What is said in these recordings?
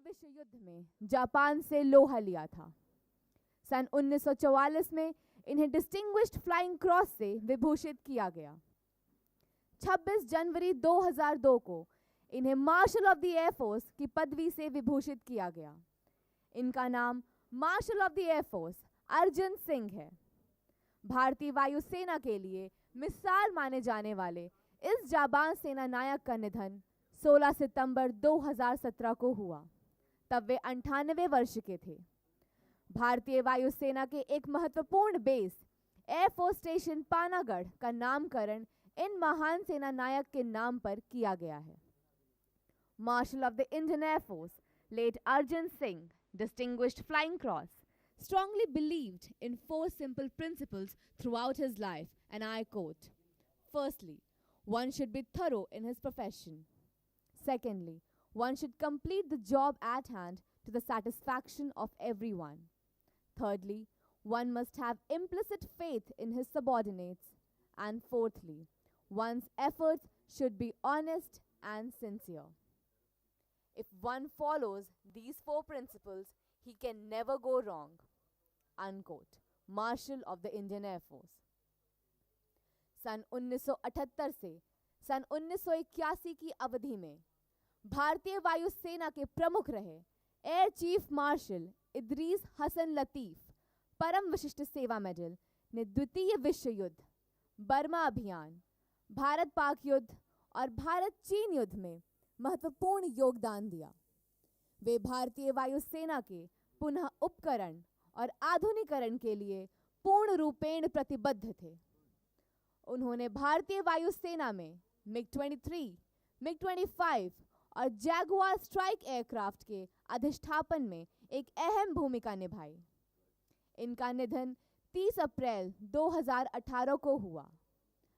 विश्व युद्ध में जापान से लोहा लिया था। सन 1944 में इन्हें डिस्टिंग्विश्ड फ्लाइंग क्रॉस से विभूषित किया गया। 26 जनवरी 2002 को इन्हें मार्शल ऑफ द एयरफोर्स की पदवी से विभूषित किया गया। इनका नाम martial of the air force Arjun Singh है। भारतीय वायुसेना के लिए मिसाल माने जाने वाले इस जाबाज सेना नायक का निधन 16 सितंबर 2017 को हुआ। तब वे 98 वर्ष के थे। भारतीय वायुसेना के एक महत्वपूर्ण बेस एयरफोर्स स्टेशन पानागढ़ का नामकरण इन महान सेना नायक के नाम पर किया गया है। Marshal of the Indian air force late Arjan Singh, distinguished flying cross, strongly believed in 4 simple principles throughout his life, and I quote, firstly, one should be thorough in his profession. Secondly, one should complete the job at hand to the satisfaction of everyone. Thirdly, one must have implicit faith in his subordinates. And fourthly, one's efforts should be honest and sincere. If one follows these 4 principles, he can never go wrong. Unquote. Marshal of the Indian Air Force. सन 1978 से सन 1981 की अवधि में भारतीय वायुसेना के प्रमुख रहे air chief marshal Idris Hasan Latif, Param Vishisht सेवा मेडल, ने द्वितीय विश्व युद्ध, बर्मा अभियान, भारत पाक युद्ध और भारत चीन युद्ध में महत्वपूर्ण योगदान दिया। वे भारतीय वायुसेना के पुनः उपकरण और आधुनिकरण के लिए पूर्ण रूपेण प्रतिबद्ध थे। उन्होंने भारतीय वायुसेना में मिग-23, मिग-25 और जैगुआर स्ट्राइक एयरक्राफ्ट के अधिष्ठापन में एक अहम भूमिका निभाई। इनका निधन 30 अप्रैल 2018 को हुआ।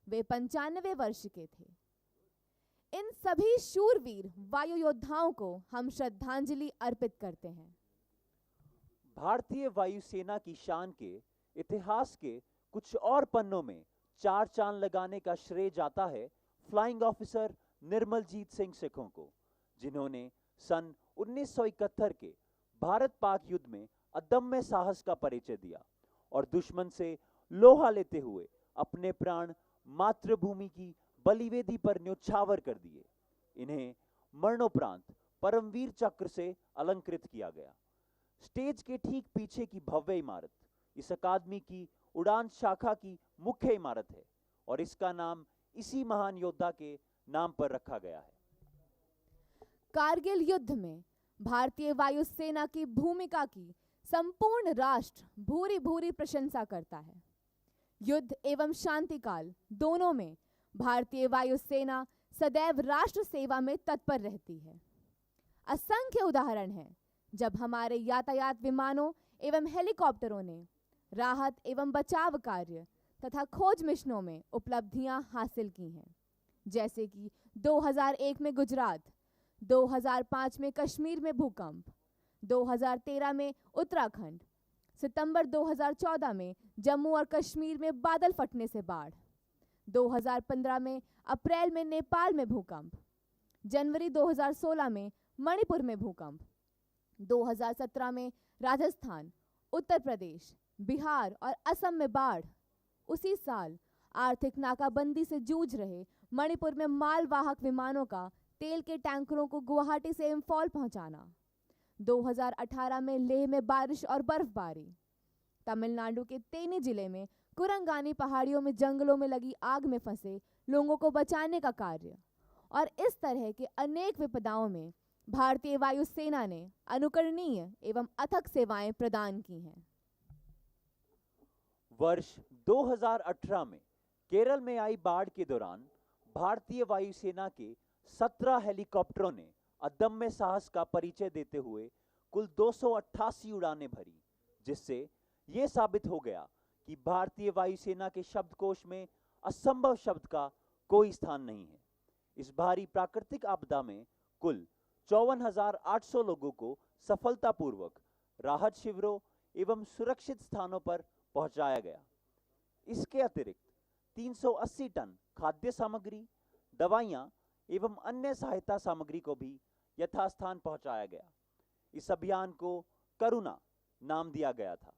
वे 95 वर्ष के थे। इन सभी शूरवीर वायु योद्धाओं को हम श्रद्धांजलि अर्पित करते हैं। भारतीय वायुसेना की शान के इतिहास के कुछ और पन्नों में 4 चांद लगाने का श्रेय जाता है फ्लाइंग ऑफिसर निर्मलजीत सिंह सिखों को, जिन्होंने सन 1971 के भारत पाक युद्ध में अदम्य साहस का परिचय दिया और दुश्मन से लोहा लेते हुए अपने प्राण मातृभूमि की बलिवेदी पर न्योछावर कर दिए। इन्हें मरणोपरांत परमवीर चक्र से अलंकृत किया गया। स्टेज के ठीक पीछे की भव्य इमारत इस अकादमी की उड़ान शाखा की मुख्य इमारत है और इसका नाम इसी महान योद्धा के नाम पर रखा गया है। कारगिल युद्ध में भारतीय वायुसेना की भूमिका की संपूर्ण राष्ट्र भूरी भूरी प्रशंसा करता है। युद्ध एवं शांतिकाल दोनों में भारतीय वायुसेना सदैव राष्ट्र सेवा में तत्पर रहती है। असंख्य उदाहरण हैं जब हमारे यातायात विमानों एवं हेलीकॉप्टरों ने राहत एवं बचाव कार्य तथा खोज मिशनों में उपलब्धियां हासिल की हैं, जैसे कि 2001 में गुजरात, 2005 में कश्मीर में भूकंप, 2013 में उत्तराखंड, सितंबर 2014 में जम्मू और कश्मीर में बादल फटने से बाढ़, 2015 में अप्रैल में नेपाल में भूकंप, जनवरी 2016 में मणिपुर में भूकंप, 2017 में राजस्थान, उत्तर प्रदेश, बिहार और असम में बाढ़। उसी साल आर्थिक नाकाबंदी से जूझ रहे मणिपुर में मालवाहक विमानों का तेल के टैंकरों को गुवाहाटी से इम्फॉल पहुंचाना, 2018 में लेह में बारिश और बर्फबारी, तमिलनाडु के तेनी जिले में कुरंगानी पहाड़ियों में जंगलों में लगी आग में फंसे लोगों को बचाने का कार्य और इस तरह के अनेक विपदाओं में भारतीय वायुसेना ने अनुकरणीय एवं अथक सेवाएं प्रदान की हैं। वर्ष 2018 में केरल में आई बाढ़ के दौरान भारतीय वायुसेना के 17 हेलीकॉप्टरों ने अदम्य साहस का परिचय देते हुए कुल 288 उड़ानें भरी, जिससे यह साबित हो गया कि भारतीय वायुसेना के शब्दकोश में असंभव शब्द का कोई स्थान नहीं है। इस भारी प्राकृतिक आपदा में कुल 54,800 लोगों को सफलतापूर्वक राहत शिविरों एवं सुरक्षित स्थानों पर पहुंचाया गया। इसके अतिरिक्त 380 टन खाद्य सामग्री, दवाइयां एवं अन्य सहायता सामग्री को भी यथास्थान पहुंचाया गया। इस अभियान को करुणा नाम दिया गया था।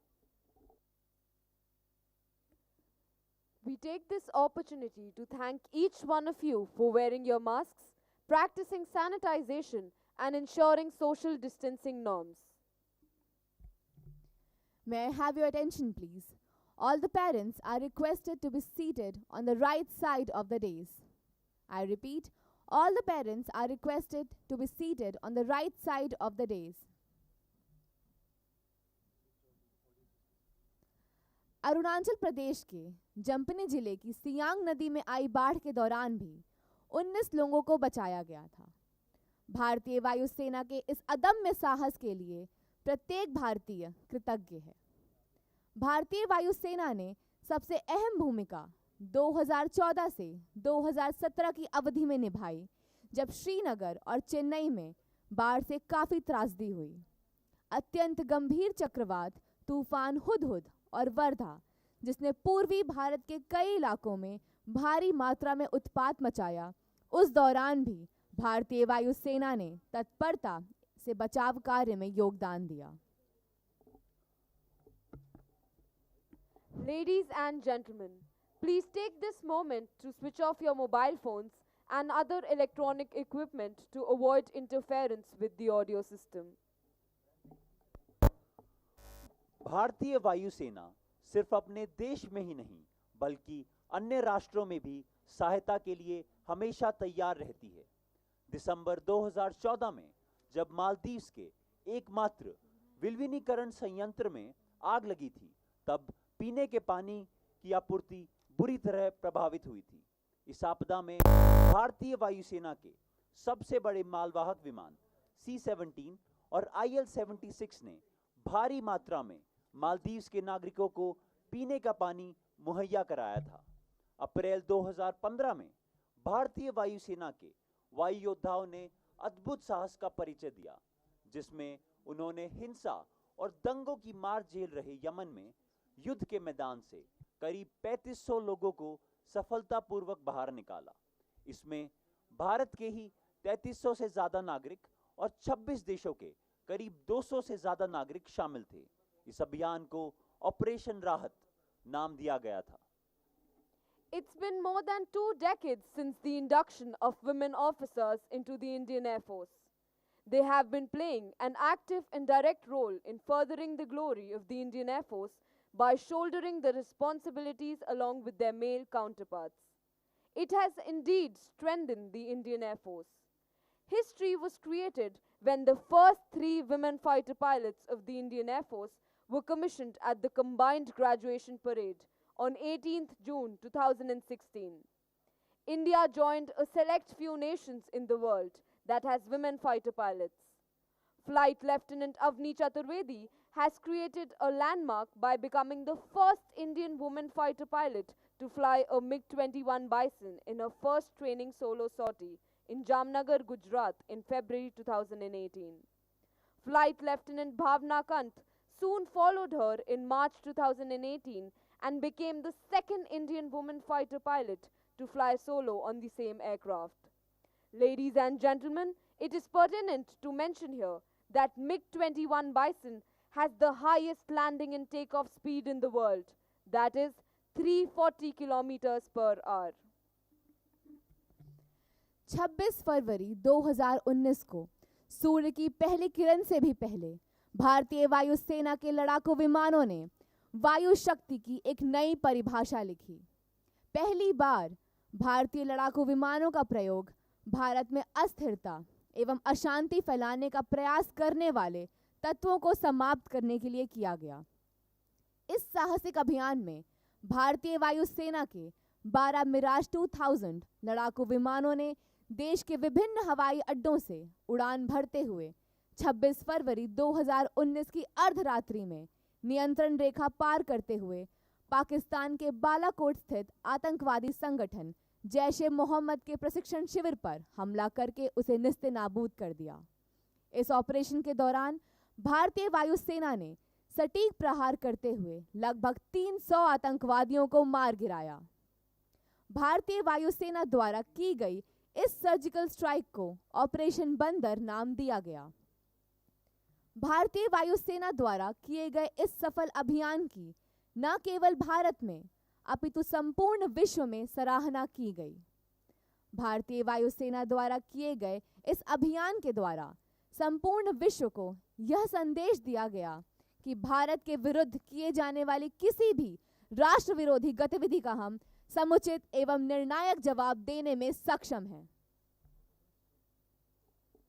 We take this opportunity to thank each one of you for wearing your masks, practicing sanitization, and ensuring social distancing norms. May I have your attention, please? All the parents are requested to be seated on the right side of the dais. I repeat, all the parents are requested to be seated on the right side of the dais. Arunachal Pradesh के जम्पनी जिले की सियांग नदी में आई बाढ़ के दौरान भी 19 लोगों को बचाया गया था। भारतीय वायुसेना के इस अदम्य साहस के लिए प्रत्येक भारतीय कृतज्ञ है। भारतीय वायुसेना ने सबसे अहम भूमिका 2014 से 2017 की अवधि में निभाई, जब श्रीनगर और चेन्नई में बाढ़ से काफ़ी त्रासदी हुई। अत्यंत गंभीर चक्रवात तूफान हुदहुद और वर्धा, जिसने पूर्वी भारत के कई इलाकों में भारी मात्रा में उत्पात मचाया, उस दौरान भी भारतीय वायुसेना ने तत्परता से बचाव कार्य में योगदान दिया। Ladies and gentlemen, please take this moment to switch off your mobile phones and other electronic equipment to avoid interference with the audio system. भारतीय वायुसेना सिर्फ अपने देश में ही नहीं बल्कि अन्य राष्ट्रों में भी सहायता के लिए हमेशा तैयार रहती है। दिसंबर 2014 में जब मालदीव्स के एकमात्र विलवनीकरण संयंत्र में आग लगी थी, तब पीने के पानी की आपूर्ति बुरी तरह प्रभावित हुई थी। इस आपदा में भारतीय वायुसेना के सबसे बड़े मालवाहक विमान C-17 और IL-76 ने भारी मात्रा में मालदीव्स के नागरिकों को पीने का पानी मुहैया कराया था। अप्रैल 2015 में भारतीय वायुसेना के वायु योद्धाओं ने अद्भुत साहस का परिचय दिया, जिसमें उन्होंने हिंसा और दंगों की मार झेल रहे यमन में युद्ध के मैदान से करीब 3500 लोगों को सफलतापूर्वक बाहर निकाला। इसमें भारत के ही 3300 से ज्यादा नागरिक और 26 देशों के करीब 200 से ज्यादा नागरिक शामिल थे। इस अभियान को ऑपरेशन राहत नाम दिया गया था। It's been more than 2 decades since the induction of women officers into the Indian Air Force. They have been playing an active and direct role in furthering the glory of the Indian Air Force by shouldering the responsibilities along with their male counterparts. It has indeed strengthened the Indian Air Force. History was created when the first 3 women fighter pilots of the Indian Air Force were commissioned at the combined graduation parade on 18th June 2016. India joined a select few nations in the world that has women fighter pilots. Flight Lieutenant Avni Chaturvedi has created a landmark by becoming the first Indian woman fighter pilot to fly a MiG-21 Bison in her first training solo sortie in Jamnagar, Gujarat in February 2018. Flight Lieutenant Bhavna Kant soon followed her in March 2018 and became the second Indian woman fighter pilot to fly solo on the same aircraft. Ladies and gentlemen, it is pertinent to mention here that MiG-21 Bison has the highest landing and takeoff speed in the world, that is 340 kilometers per hour. 26 फरवरी 2019 को सूर्य की पहली किरण से भी पहले भारतीय वायुसेना के लड़ाकू विमानों ने वायु शक्ति की एक नई परिभाषा लिखी। पहली बार भारतीय लड़ाकू विमानों का प्रयोग भारत में अस्थिरता एवं अशांति फैलाने का प्रयास करने वाले तत्वों को समाप्त करने के लिए किया गया। इस साहसिक अभियान में भारतीय वायुसेना के 12 मिराज 2000 लड़ाकू विमानों ने देश के विभिन्न हवाई अड्डों से उड़ान भरते हुए 26 फरवरी 2019 की अर्धरात्रि में नियंत्रण रेखा पार करते हुए पाकिस्तान के बालाकोट स्थित आतंकवादी संगठन जैश-ए-मोहम्मद के प्रशिक्षण शिविर पर हमला करके उसे निस्ते-नाबूद कर दिया। इस ऑपरेशन के दौरान भारतीय वायुसेना ने सटीक प्रहार करते हुए लगभग 300 आतंकवादियों को मार गिराया। भारतीय वायुसेना द्वारा की गई इस सर्जिकल स्ट्राइक को ऑपरेशन बंदर नाम दिया गया। भारतीय वायुसेना द्वारा किए गए इस सफल अभियान की न केवल भारत में अपितु संपूर्ण विश्व में सराहना की गई। भारतीय वायुसेना द्वारा किए गए इस अभियान के द्वारा संपूर्ण विश्व को यह संदेश दिया गया कि भारत के विरुद्ध किए जाने वाली किसी भी राष्ट्र विरोधी गतिविधि का हम समुचित एवं निर्णायक जवाब देने में सक्षम हैं।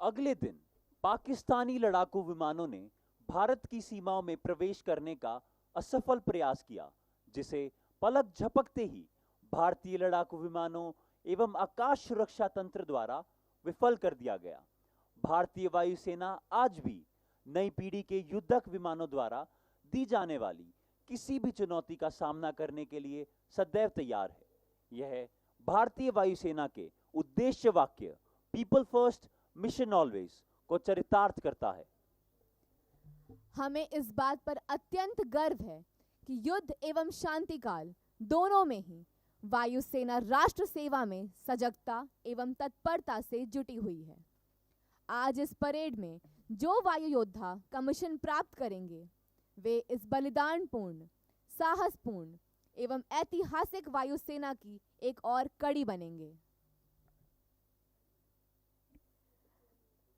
अगले दिन पाकिस्तानी लड़ाकू विमानों ने भारत की सीमाओं में प्रवेश करने का असफल प्रयास किया, जिसे पलक झपकते ही भारतीय लड़ाकू विमानों एवं आकाश सुरक्षा तंत्र द्वारा विफल कर दिया गया। भारतीय वायुसेना आज भी नई पीढ़ी के युद्धक विमानों द्वारा दी जाने वाली किसी भी चुनौती का सामना करने के लिए सदैव तैयार है। यह भारतीय वायुसेना के उद्देश्य वाक्य पीपल फर्स्ट मिशन ऑलवेज को चरितार्थ करता है। हमें इस बात पर अत्यंत गर्व है कि युद्ध एवं शांति काल दोनों में ही वायुसेना राष्ट्र सेवा में सजगता एवं तत्परता से जुटी हुई है। आज इस परेड में जो वायु योद्धा कमीशन प्राप्त करेंगे वे इस बलिदानपूर्ण, साहसपूर्ण एवं ऐतिहासिक वायुसेना की एक और कड़ी बनेंगे।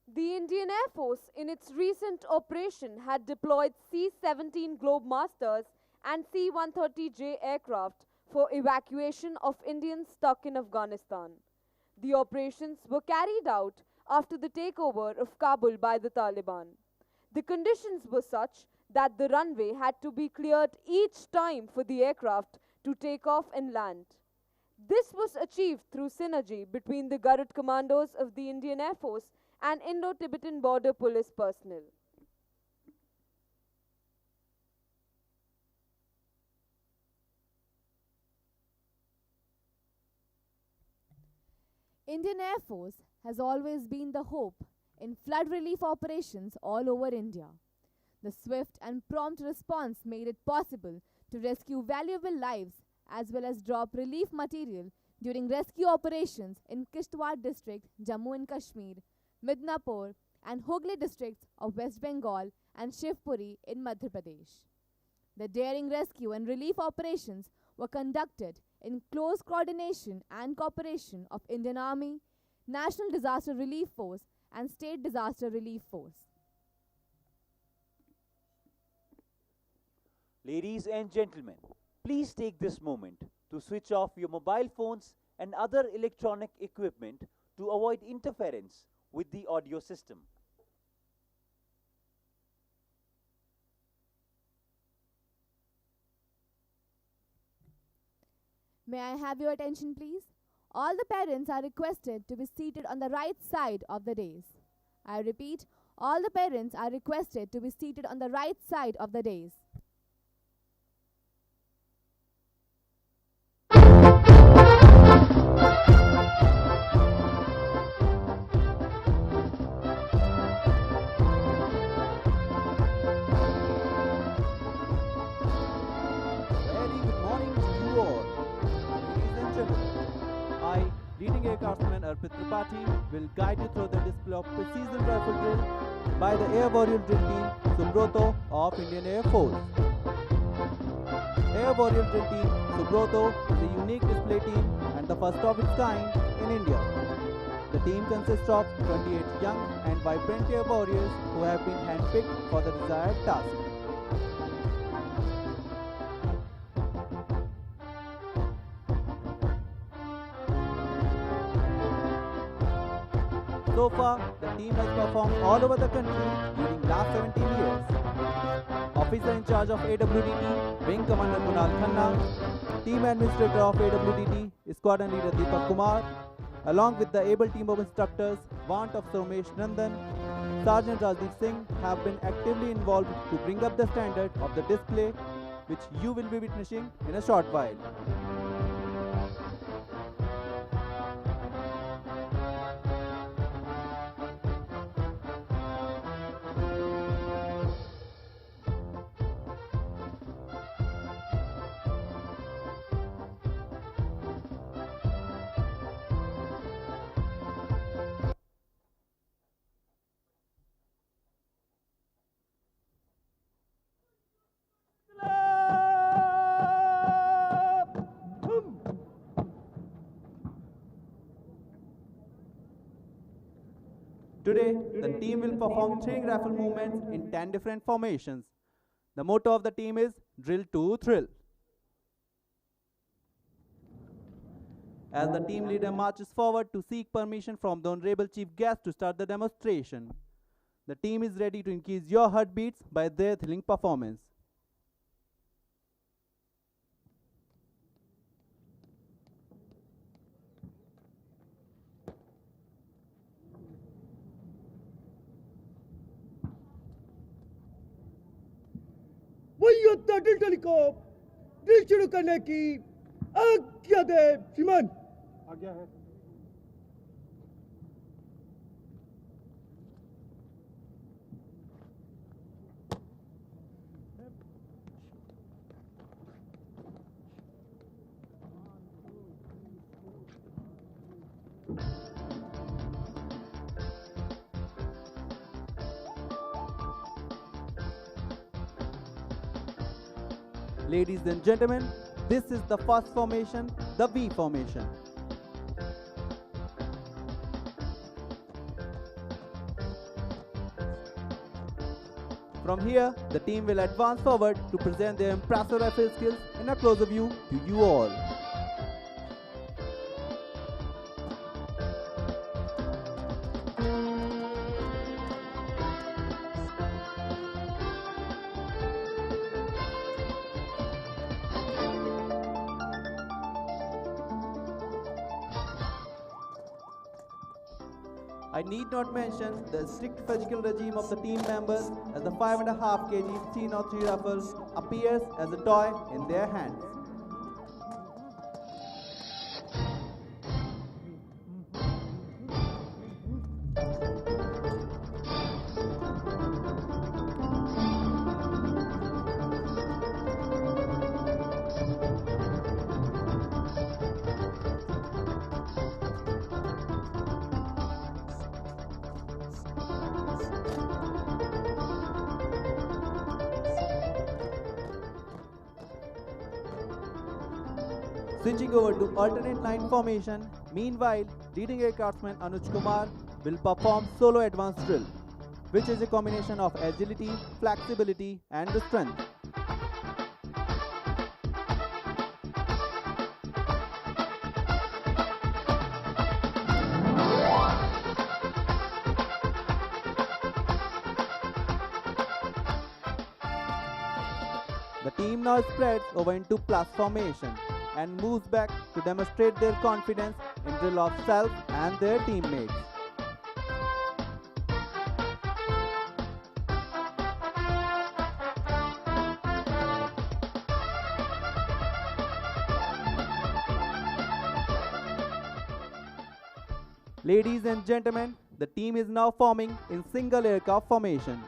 The Indian Air Force in its recent operation had deployed C-17 Globemasters and C-130J aircraft for evacuation of Indians stuck in Afghanistan. The operations were carried out after the takeover of Kabul by the Taliban. The conditions were such that the runway had to be cleared each time for the aircraft to take off and land. This was achieved through synergy between the Garud commandos of the Indian Air Force and Indo-Tibetan Border Police personnel. Indian Air Force has always been the hope in flood relief operations all over India. The swift and prompt response made it possible to rescue valuable lives as well as drop relief material during rescue operations in Kishtwar district, Jammu and Kashmir, Midnapur and Hooghly districts of West Bengal and Shivpuri in Madhya Pradesh. The daring rescue and relief operations were conducted in close coordination and cooperation of Indian Army, National Disaster Relief Force and State Disaster Relief Force. Ladies and gentlemen, please take this moment to switch off your mobile phones and other electronic equipment to avoid interference with the audio system. May I have your attention, please? All the parents are requested to be seated on the right side of the dais. I repeat, all the parents are requested to be seated on the right side of the dais. Leading Air Craftsman Arpit Tripathi will guide you through the display of precision rifle drill by the Air Warrior Drill Team Subroto of Indian Air Force. Air Warrior Drill Team Subroto is a unique display team and the first of its kind in India. The team consists of 28 young and vibrant air warriors who have been handpicked for the desired task. So far, the team has performed all over the country during last 17 years. Officer in charge of AWDT, Wing Commander Kunal Khanna, Team Administrator of AWDT, Squadron Leader Deepak Kumar, along with the able team of instructors, Vant of Somesh Nandan, Sergeant Rajdeep Singh have been actively involved to bring up the standard of the display, which you will be witnessing in a short while. Today, the team will perform 3 grapple movements in 10 different formations. The motto of the team is Drill to Thrill. As the team leader marches forward to seek permission from the Honorable Chief Guest to start the demonstration, the team is ready to increase your heartbeats by their thrilling performance. वही untitled telecom drill शुरू करने की आज्ञा दे श्रीमान। आज्ञा है। Ladies and gentlemen, this is the first formation, the V formation. From here, the team will advance forward to present their impressive rifle skills in a closer view to you all. I need not mention the strict physical regime of the team members as the 5.5 kg 303 rifle appears as a toy in their hands. Switching over to alternate line formation, meanwhile, leading aircraftsman Anuj Kumar will perform solo advanced drill, which is a combination of agility, flexibility, and strength. The team now spreads over into plus formation and moves back to demonstrate their confidence in drill of self and their teammates. Ladies and gentlemen, the team is now forming in single aircraft formation.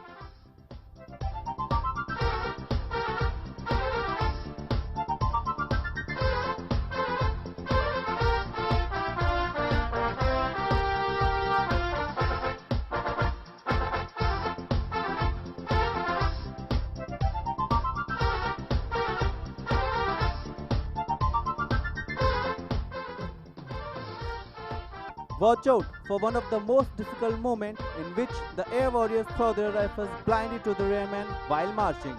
Watch out for one of the most difficult moments in which the air warriors throw their rifles blindly to the rearmen while marching.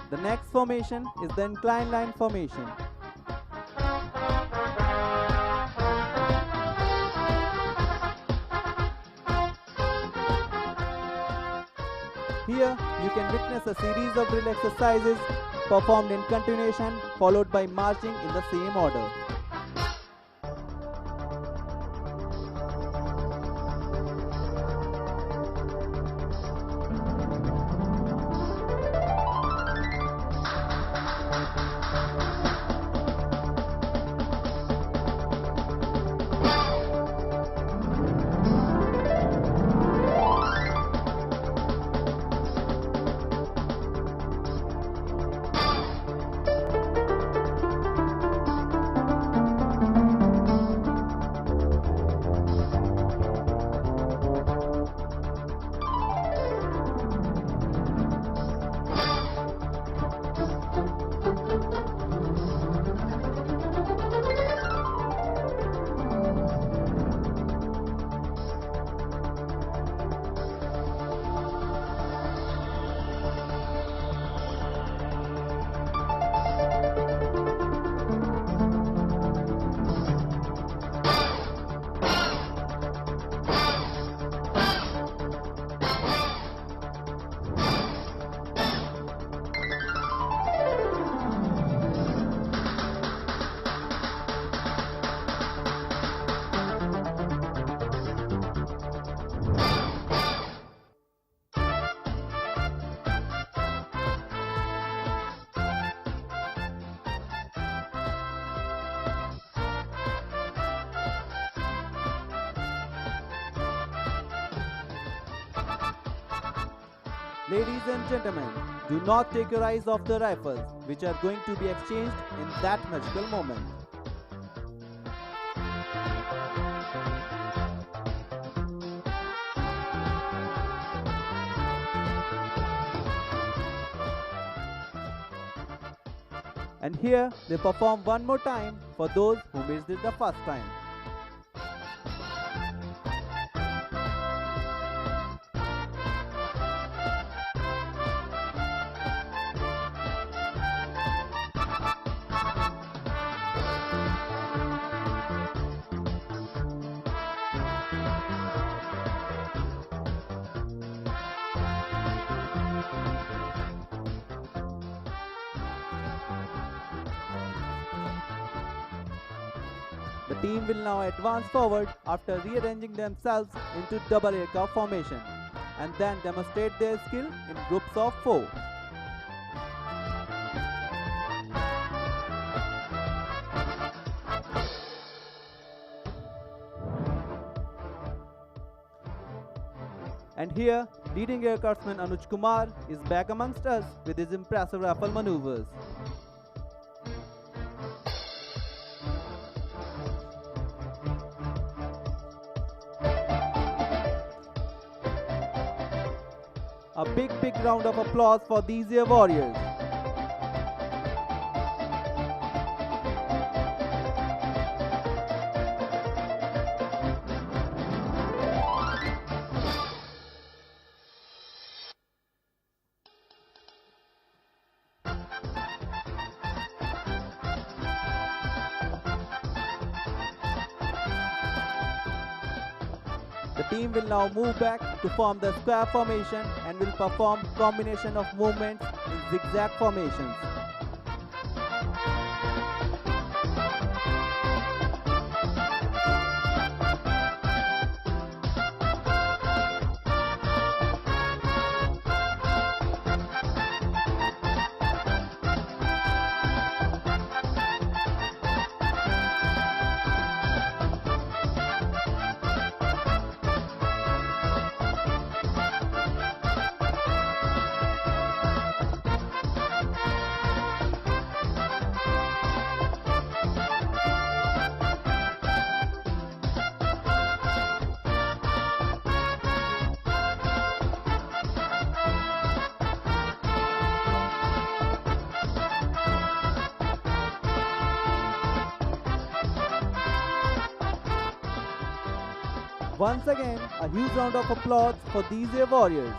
The next formation is the inclined line formation. Here, you can witness a series of drill exercises performed in continuation, followed by marching in the same order. Ladies and gentlemen, do not take your eyes off the rifles, which are going to be exchanged in that magical moment. And here they perform one more time for those who missed it the first time. The team will now advance forward after rearranging themselves into double aircraft formation and then demonstrate their skill in groups of 4. And here, leading aircraftsman Anuj Kumar is back amongst us with his impressive rifle maneuvers. A big round of applause for these here warriors. The team will now move back to form the square formation and will perform combination of movements in zigzag formations. Once again, a huge round of applause for these here warriors.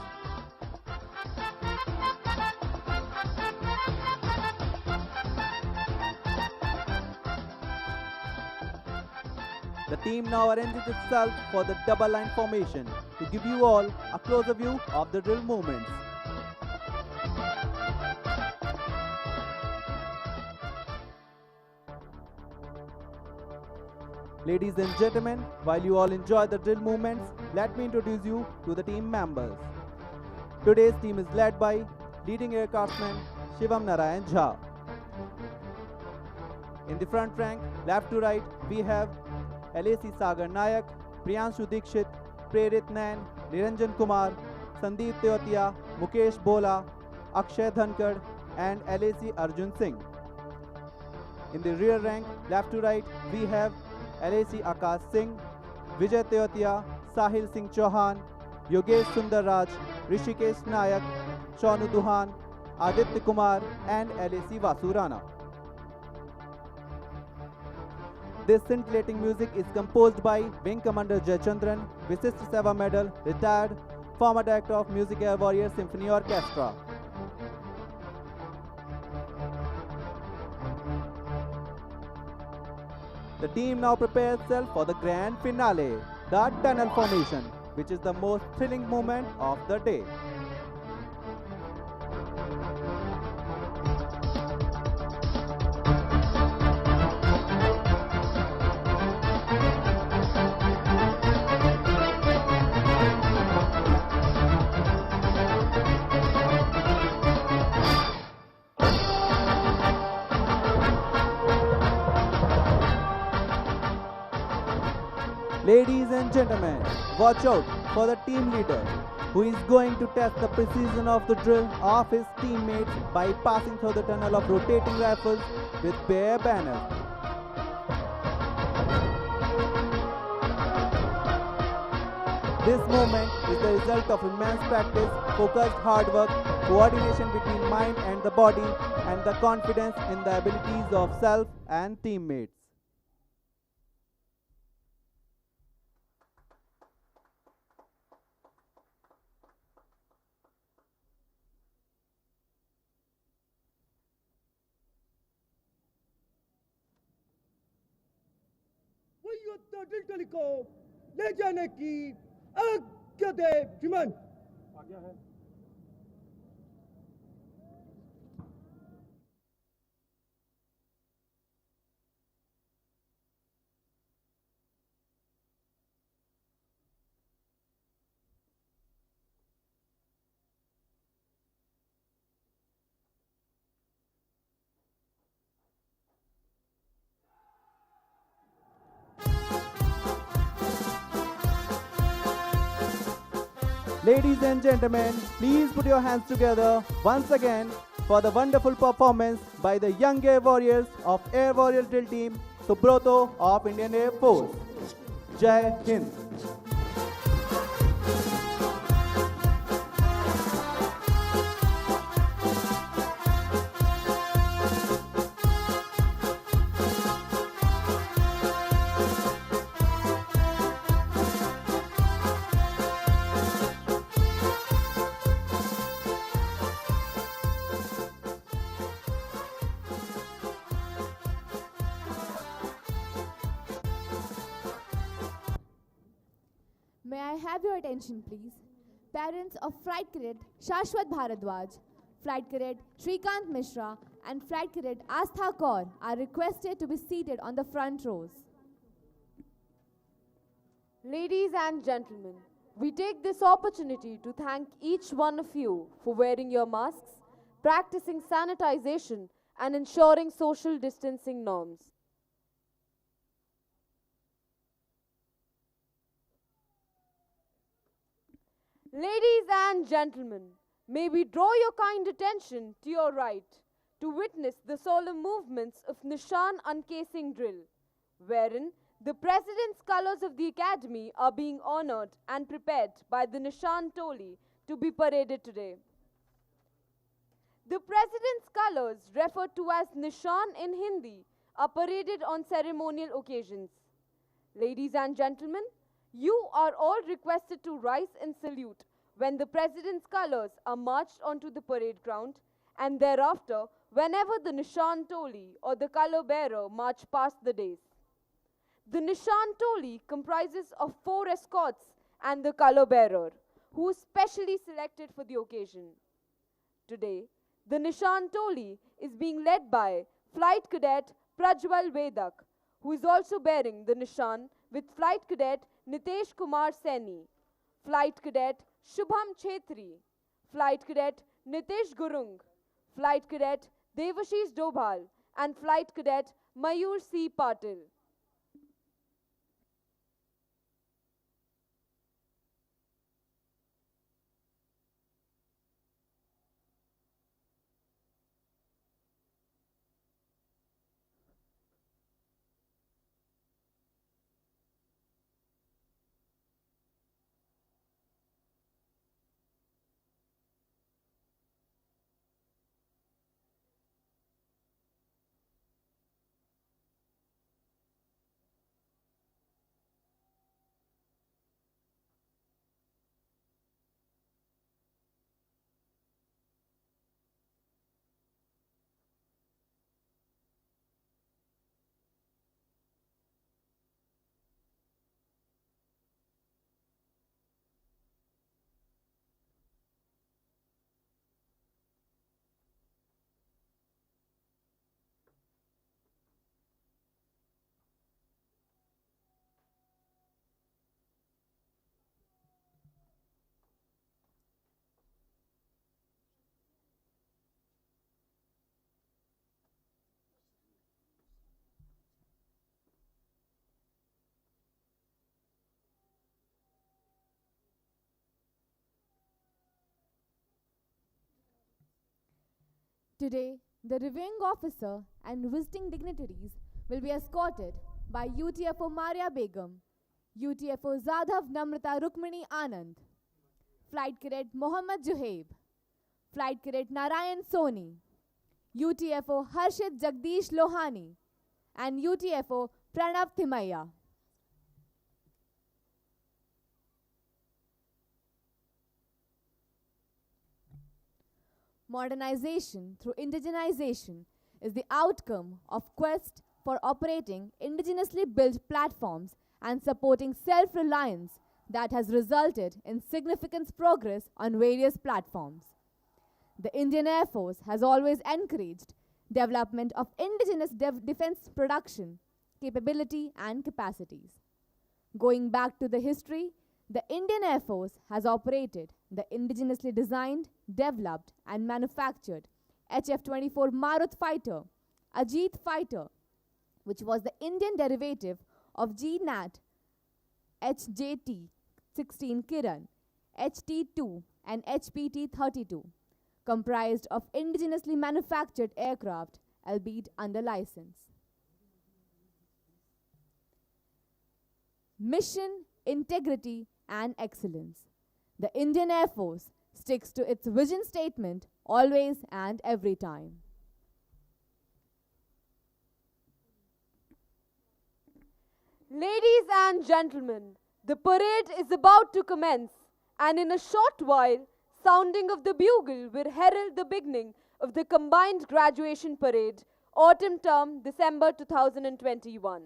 The team now arranges itself for the double line formation to give you all a closer view of the drill movements. Ladies and gentlemen, while you all enjoy the drill movements, let me introduce you to the team members. Today's team is led by leading aircraftsman Shivam Narayan Jha. In the front rank, left to right, we have LAC Sagar Nayak, Priyanshu Dikshit, Prerit Nain, Niranjan Kumar, Sandeep Teotia, Mukesh Bola, Akshay Dhankar, and LAC Arjun Singh. In the rear rank, left to right, we have LAC Akash Singh, Vijay Teotia, Sahil Singh Chauhan, Yogesh Sundar Raj, Rishikesh Nayak, Shonu Duhan, Aditya Kumar, and LAC Vasu Rana. This scintillating music is composed by Wing Commander Jayachandran, Visist Seva Medal, retired, former director of Music Air Warrior Symphony Orchestra. The team now prepares itself for the grand finale, the tunnel formation, which is the most thrilling moment of the day. Ladies and gentlemen, watch out for the team leader, who is going to test the precision of the drill of his teammates by passing through the tunnel of rotating rifles with bare banners. This moment is the result of immense practice, focused hard work, coordination between mind and the body, and the confidence in the abilities of self and teammates. वही untitled को ले जाने की आज्ञा दे श्रीमान। आज्ञा है। Ladies and gentlemen, please put your hands together once again for the wonderful performance by the young air warriors of Air Warrior Drill Team, Subroto of Indian Air Force. Jai Hind. May I have your attention, please? Parents of Flight Cadet Shashwat Bharadwaj, Flight Cadet Shrikant Mishra, and Flight Cadet Astha Kaur are requested to be seated on the front rows. Ladies and gentlemen, we take this opportunity to thank each one of you for wearing your masks, practicing sanitization, and ensuring social distancing norms. Ladies and gentlemen, may we draw your kind attention to your right to witness the solemn movements of Nishan uncasing drill, wherein the President's colors of the Academy are being honored and prepared by the Nishan Toli to be paraded today. The President's colors, referred to as Nishan in Hindi, are paraded on ceremonial occasions. Ladies and gentlemen, you are all requested to rise and salute when the President's colors are marched onto the parade ground, and thereafter whenever the Nishan Toli or the color bearer march past the dais. The Nishan Toli comprises of 4 escorts and the color bearer, who is specially selected for the occasion. Today, the Nishan Toli is being led by Flight Cadet Prajwal Vedak, who is also bearing the Nishan with Flight Cadet Nitesh Kumar Saini, Flight Cadet Shubham Chetri, Flight Cadet Nitesh Gurung, Flight Cadet Devashish Dobhal, and Flight Cadet Mayur C. Patil. Today, the reviewing officer and visiting dignitaries will be escorted by UTFO Maria Begum, UTFO Zadhav Namrata Rukmini Anand, Flight Cadet Mohammad Juhaib, Flight Cadet Narayan Soni, UTFO Harshit Jagdish Lohani, and UTFO Pranav Thimaiya. Modernization through indigenization is the outcome of quest for operating indigenously built platforms and supporting self-reliance that has resulted in significant progress on various platforms. The Indian Air Force has always encouraged development of indigenous defense production, capability and capacities. Going back to the history, the Indian Air Force has operated the indigenously designed, developed and manufactured HF-24 Marut fighter, Ajit fighter, which was the Indian derivative of GNAT, HJT-16 Kiran, HT-2 and HPT-32, comprised of indigenously manufactured aircraft, albeit under license. Mission, integrity and excellence. The Indian Air Force sticks to its vision statement always and every time. Ladies and gentlemen, the parade is about to commence, and in a short while, sounding of the bugle will herald the beginning of the combined graduation parade, autumn term, December 2021.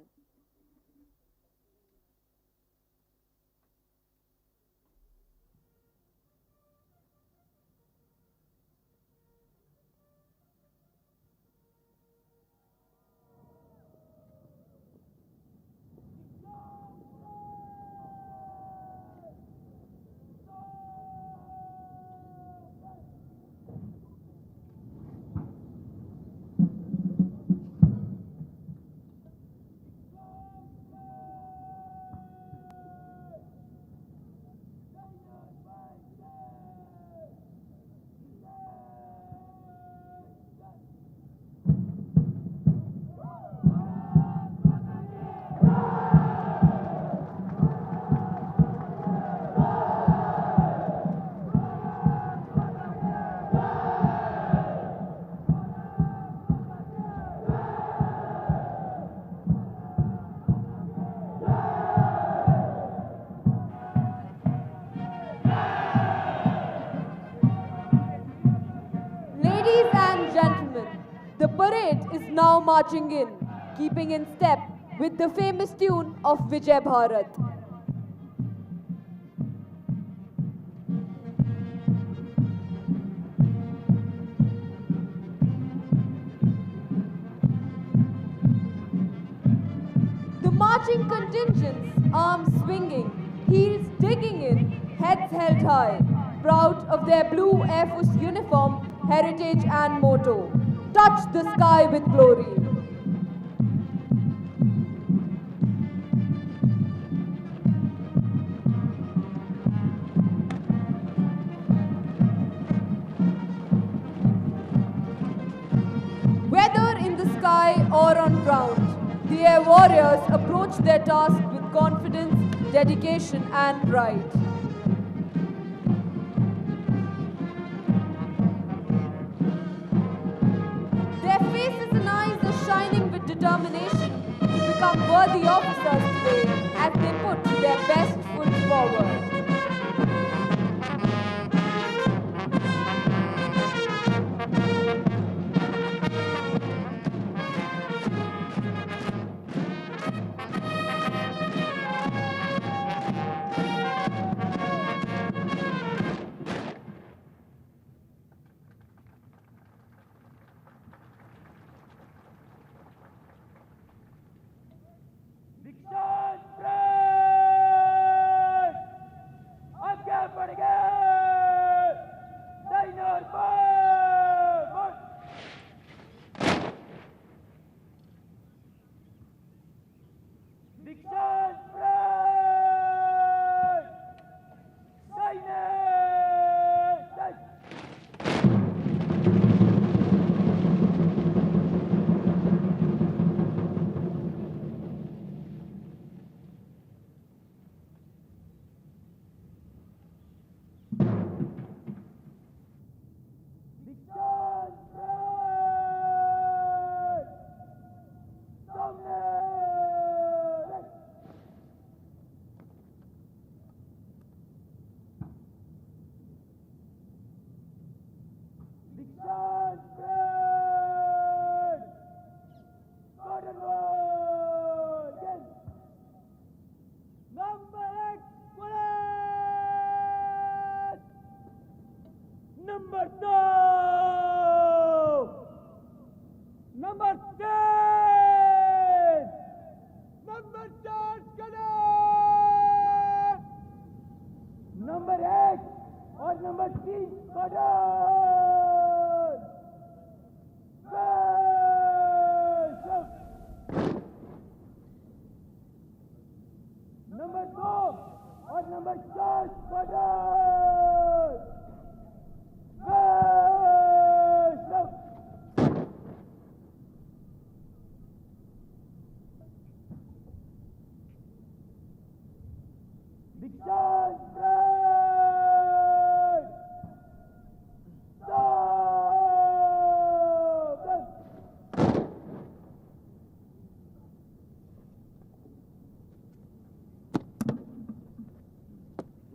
The parade is now marching in, keeping in step with the famous tune of Vijay Bharat. The marching contingents, arms swinging, heels digging in, heads held high, proud of their blue Air Force uniform, heritage and motto. Touch the sky with glory. Whether in the sky or on ground, the air warriors approach their task with confidence, dedication and pride. Determination to become worthy officers today as they put their best foot forward.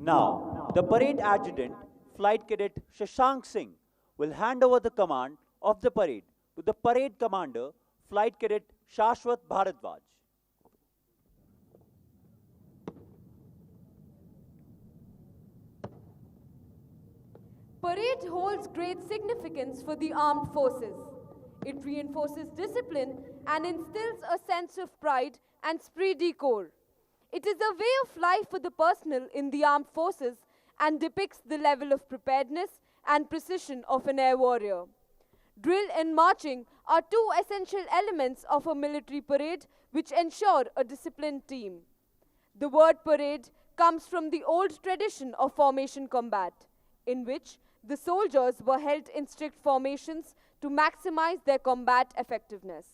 Now, the parade adjutant, Flight Cadet Shashank Singh, will hand over the command of the parade to the parade commander, Flight Cadet Shashwat Bharadwaj. Parade holds great significance for the armed forces. It reinforces discipline and instills a sense of pride and esprit de corps. It is a way of life for the personnel in the armed forces and depicts the level of preparedness and precision of an air warrior. Drill and marching are two essential elements of a military parade which ensure a disciplined team. The word parade comes from the old tradition of formation combat, in which the soldiers were held in strict formations to maximize their combat effectiveness.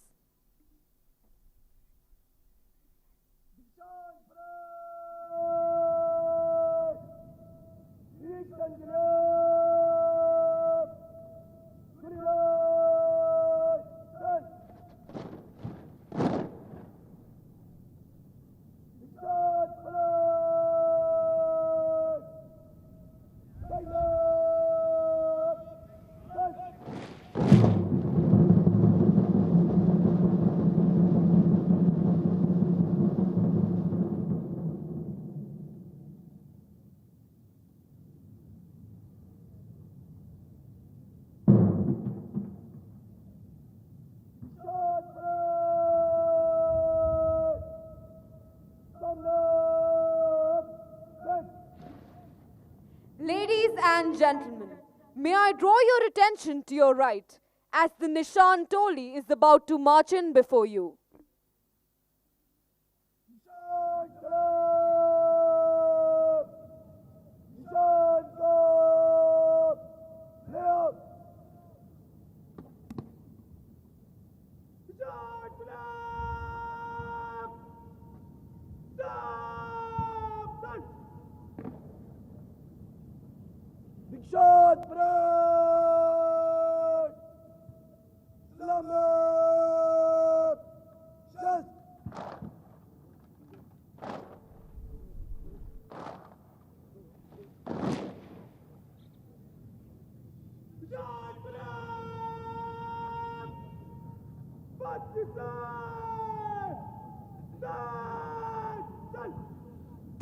Ladies and gentlemen, may I draw your attention to your right as the Nishan Toli is about to march in before you.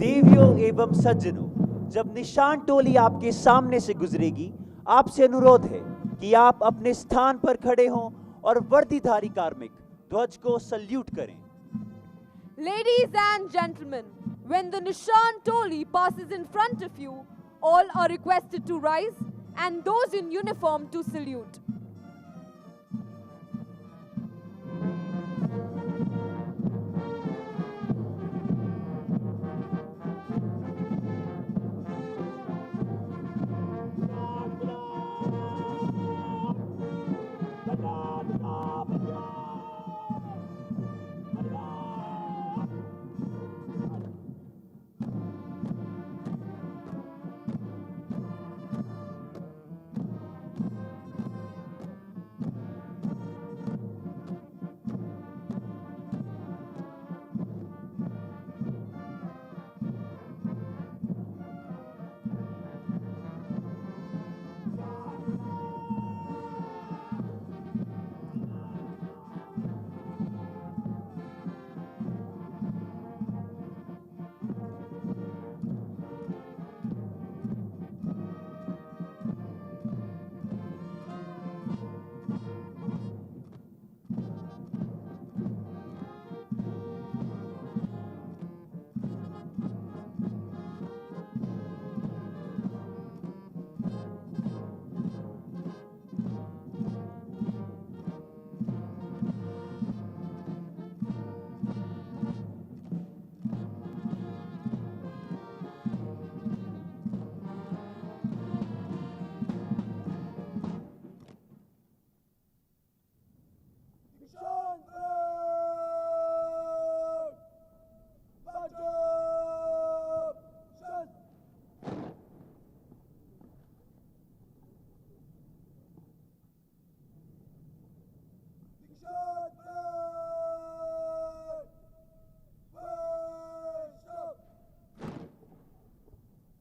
देवियों एवं सज्जनों, जब निशान टोली आपके सामने से गुजरेगी, आपसे अनुरोध है कि आप अपने स्थान पर खड़े हों और वर्दीधारी कार्मिक ध्वज को सल्यूट करें. Ladies and gentlemen, when the Nishan Toli passes in front of you, all are requested to rise and those in uniform to salute.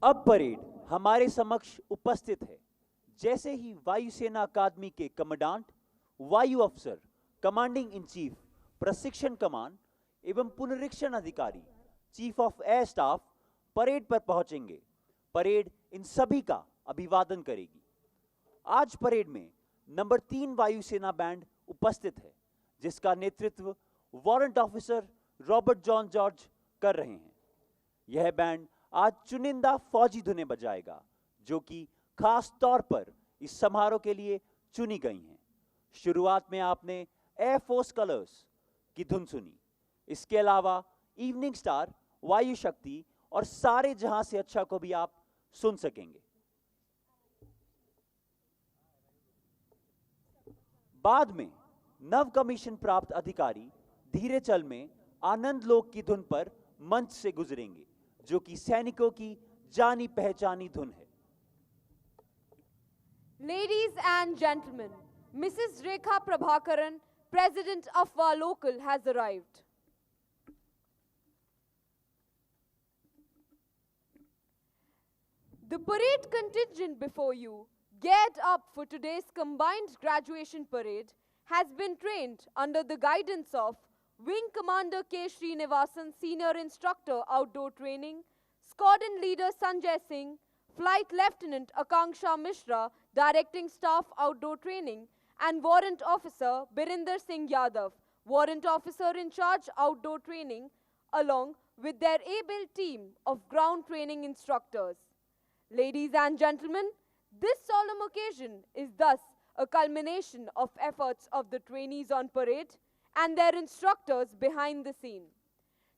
अब परेड हमारे समक्ष उपस्थित है। जैसे ही वायुसेना अकादमी के कमांडेंट, वायु अफसर, कमांडिंग इन चीफ, प्रशिक्षण कमान एवं पुनरीक्षण अधिकारी, chief of air staff parade पर पहुंचेंगे। परेड इन सभी का अभिवादन करेगी। आज परेड में नंबर 3 वायुसेना बैंड उपस्थित है, जिसका नेतृत्व warrant officer Robert John George कर रहे हैं। यह बैंड आज चुनिंदा फौजी धुनें बजाएगा, जो कि खास तौर पर इस समारोह के लिए चुनी गई हैं। शुरुआत में आपने एयरफोर्स कलर्स की धुन सुनी। इसके अलावा इवनिंग स्टार, वायु शक्ति और सारे जहां से अच्छा को भी आप सुन सकेंगे। बाद में नव कमीशन प्राप्त अधिकारी धीरे चल में आनंद लोक की धुन पर मंच से गुजरेंगे, जो कि सैनिकों की जानी पहचानी धुन है। Ladies and gentlemen, Mrs. Rekha Prabhakaran, President of our local, has arrived. The parade contingent before you, geared up for today's combined graduation parade, has been trained under the guidance of Wing Commander K. Srinivasan, Senior Instructor Outdoor Training, Squadron Leader Sanjay Singh, Flight Lieutenant Akanksha Mishra, Directing Staff Outdoor Training, and Warrant Officer Birinder Singh Yadav, Warrant Officer in Charge Outdoor Training, along with their able team of ground training instructors. Ladies and gentlemen, this solemn occasion is thus a culmination of efforts of the trainees on parade and their instructors behind the scene.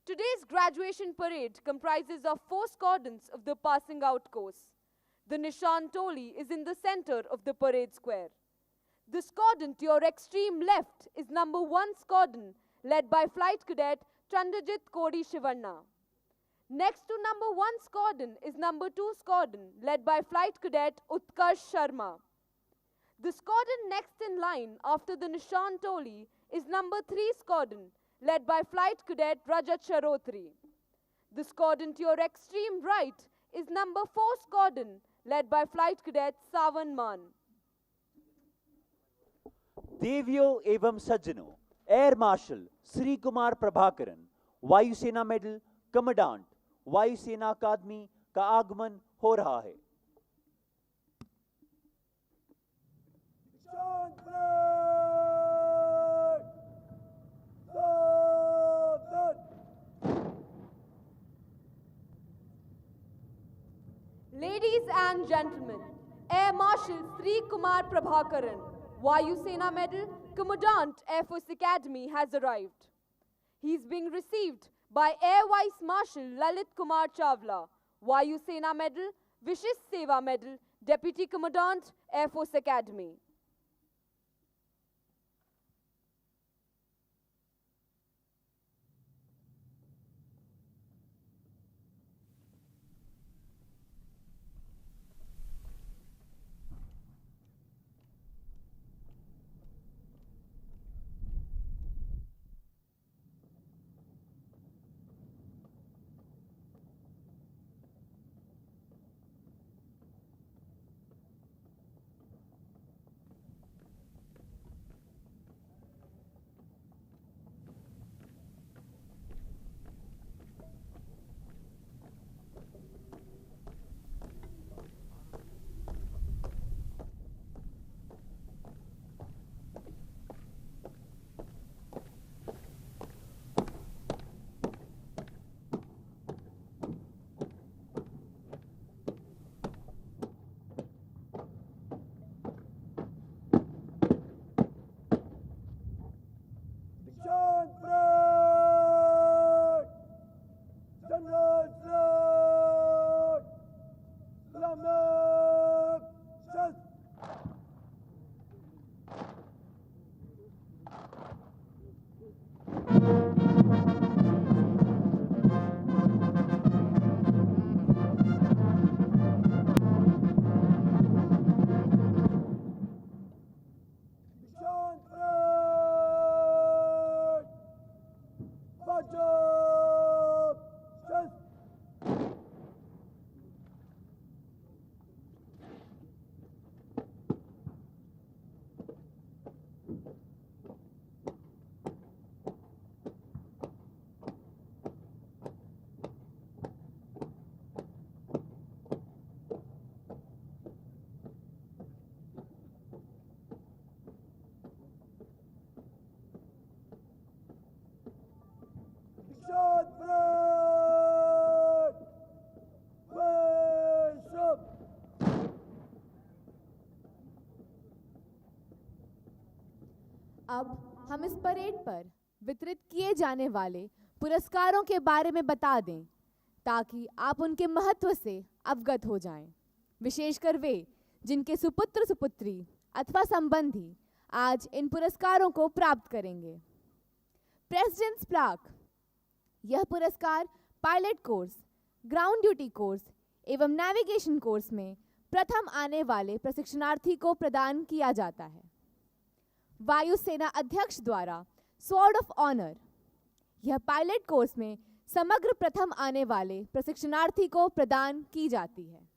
Today's graduation parade comprises of 4 squadrons of the passing out course. The Nishan Toli is in the center of the parade square. The squadron to your extreme left is number 1 squadron, led by Flight Cadet Chandrajit Kodi Shivanna. Next to number 1 squadron is number 2 squadron, led by Flight Cadet Utkarsh Sharma. The squadron next in line after the Nishan Toli is number 3 squadron, led by Flight Cadet Rajat Sharotri. The squadron to your extreme right is number 4 squadron, led by Flight Cadet Savan Man. देवियों एवं सज्जनों, air marshal Shri Kumar Prabhakaran, वायुसेना medal commandant, वायुसेना अकादमी का आगमन हो रहा है। Ladies and gentlemen, Air Marshal Sri Kumar Prabhakaran, Vayu Sena Medal, Commandant Air Force Academy has arrived. He is being received by Air Vice Marshal Lalit Kumar Chawla, Vayu Sena Medal, Vishish Seva Medal, Deputy Commandant Air Force Academy. अब हम इस parade पर वितरित किए जाने वाले पुरस्कारों के बारे में बता दें ताकि आप उनके महत्व से अवगत हो जाएं, विशेषकर वे जिनके सुपुत्र सुपुत्री अथवा संबंधी आज इन पुरस्कारों को प्राप्त करेंगे। प्रेसिडेंट्स प्लाक, यह पुरस्कार pilot course, ground duty course एवं नेविगेशन कोर्स में प्रथम आने वाले प्रशिक्षणार्थी को प्रदान किया जाता है। वायुसेना अध्यक्ष द्वारा स्वॉर्ड ऑफ ऑनर, यह पायलट कोर्स में समग्र प्रथम आने वाले प्रशिक्षणार्थी को प्रदान की जाती है।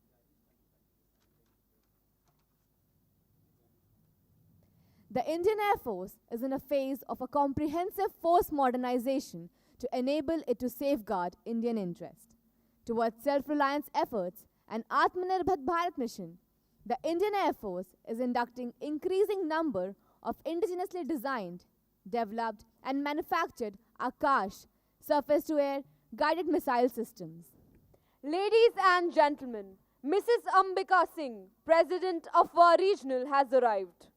The Indian Air Force is in a phase of a comprehensive force modernization to enable it to safeguard Indian interest. Towards self-reliance efforts and Atmanirbhar Bharat mission, the Indian Air Force is inducting increasing number of indigenously designed, developed and manufactured Akash surface-to-air guided missile systems. Ladies and gentlemen, Mrs. Ambika Singh, President of our regional, has arrived.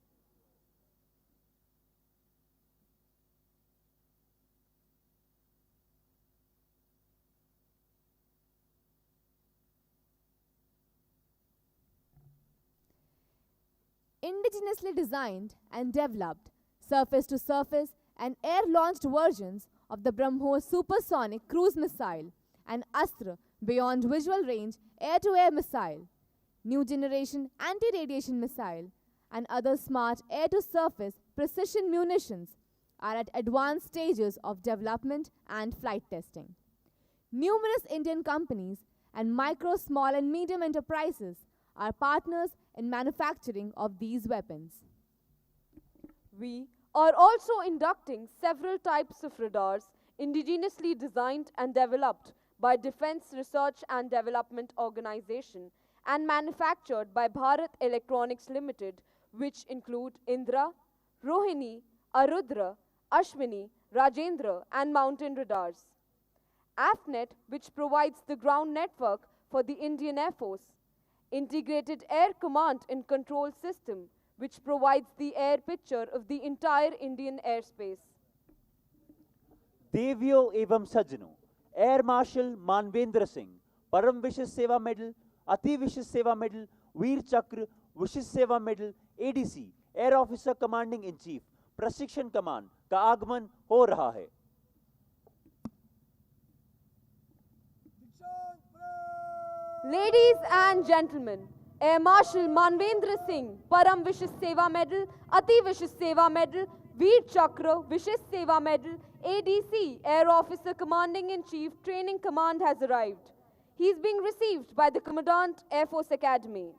Indigenously designed and developed surface-to-surface and air-launched versions of the BrahMos supersonic cruise missile and Astra beyond visual range air-to-air missile, new generation anti-radiation missile, and other smart air-to-surface precision munitions are at advanced stages of development and flight testing. Numerous Indian companies and micro, small and medium enterprises are partners in manufacturing of these weapons. We are also inducting several types of radars indigenously designed and developed by Defense Research and Development Organization and manufactured by Bharat Electronics Limited, which include Indra, Rohini, Arudra, Ashwini, Rajendra and mountain radars. AFNet, which provides the ground network for the Indian Air Force. Integrated Air Command and Control System, which provides the air picture of the entire Indian airspace. देवियों एवं सज्जनों, air marshal Manvendra Singh, परम विशिष्ट सेवा medal, अति विशिष्ट सेवा medal, वीर चक्र, विशिष्ट सेवा medal, ADC, air officer commanding in chief, प्रशिक्षण कमान का आगमन हो रहा है। Ladies and gentlemen, Air Marshal Manvendra Singh, Param Vishist Seva Medal, Ati Vishist Seva Medal, Veer Chakra, Vishist Seva Medal, ADC, Air Officer Commanding in Chief, Training Command has arrived. He is being received by the Commandant, Air Force Academy.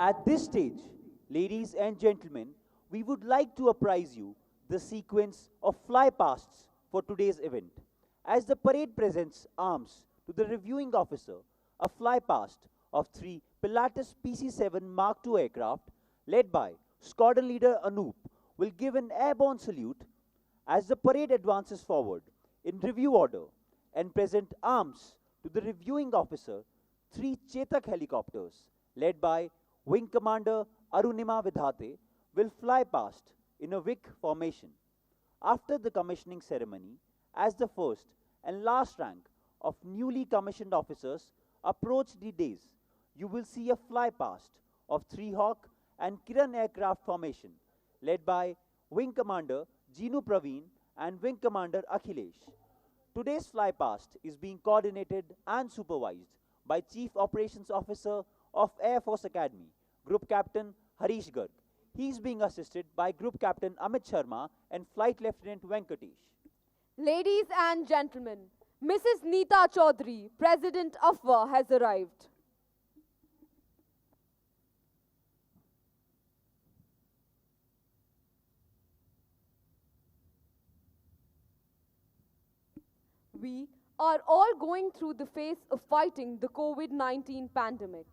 At this stage, ladies and gentlemen, we would like to apprise you the sequence of flypasts for today's event. As the parade presents arms to the reviewing officer, a flypast of 3 Pilatus PC-7 Mark II aircraft led by Squadron Leader Anoop will give an airborne salute as the parade advances forward in review order and present arms to the reviewing officer. 3 Chetak helicopters led by Wing Commander Arunima Vidhate will fly past in a wick formation. After the commissioning ceremony, as the first and last rank of newly commissioned officers approach the dais, you will see a fly past of 3 Hawk and Kiran aircraft formation led by Wing Commander Jinu Praveen and Wing Commander Akhilesh. Today's fly past is being coordinated and supervised by Chief Operations Officer of Air Force Academy, Group Captain Harish Garg. He is being assisted by Group Captain Amit Sharma and Flight Lieutenant Venkatesh. Ladies and gentlemen, Mrs. Neeta Chaudhary, President AFA, has arrived. We are all going through the phase of fighting the COVID-19 pandemic.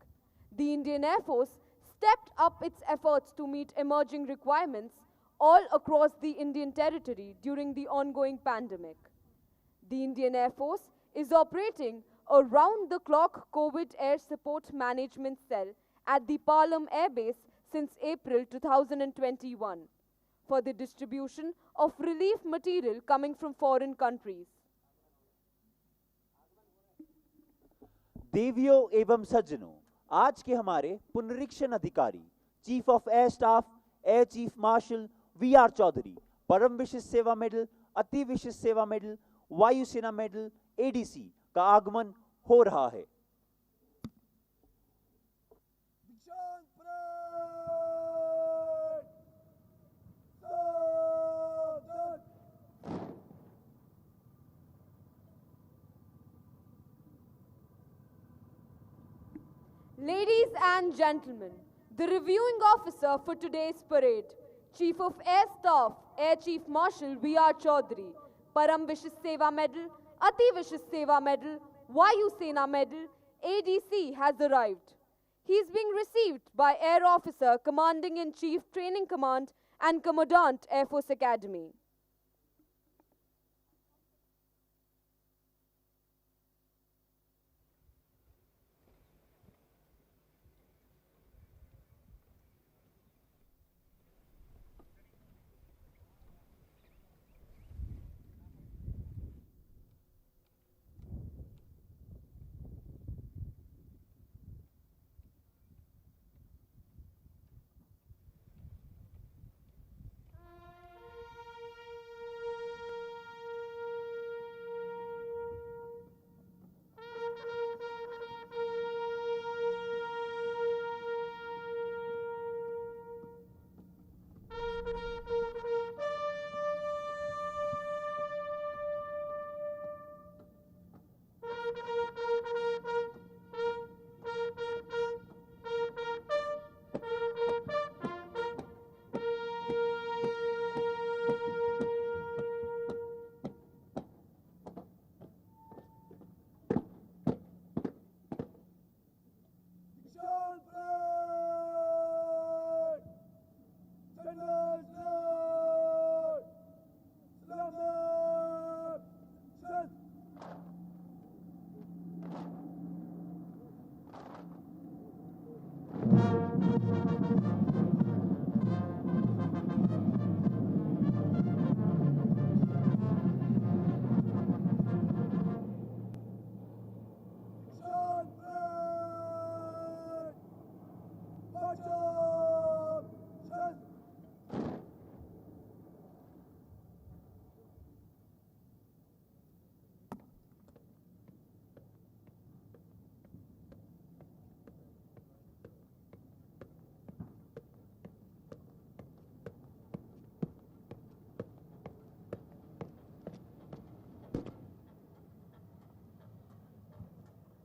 The Indian Air Force stepped up its efforts to meet emerging requirements all across the Indian territory during the ongoing pandemic. The Indian Air Force is operating a round-the-clock COVID Air Support Management Cell at the Palam Air Base since April 2021 for the distribution of relief material coming from foreign countries. देवियों एवं सज्जनों, आज के हमारे पुनरीक्षण अधिकारी chief of air staff air chief marshal V R. Chaudhari Param Vishisht सेवा medal, अति विशिष्ट सेवा मेडल, वायुसेना मेडल एडीसी का आगमन हो रहा है. Ladies and gentlemen, the reviewing officer for today's parade, Chief of Air Staff, Air Chief Marshal V.R. Chaudhary, Param Vishis Seva Medal, Ati Vishis Seva Medal, Vayu Sena Medal, ADC has arrived. He is being received by Air Officer Commanding-in-Chief Training Command and Commandant Air Force Academy.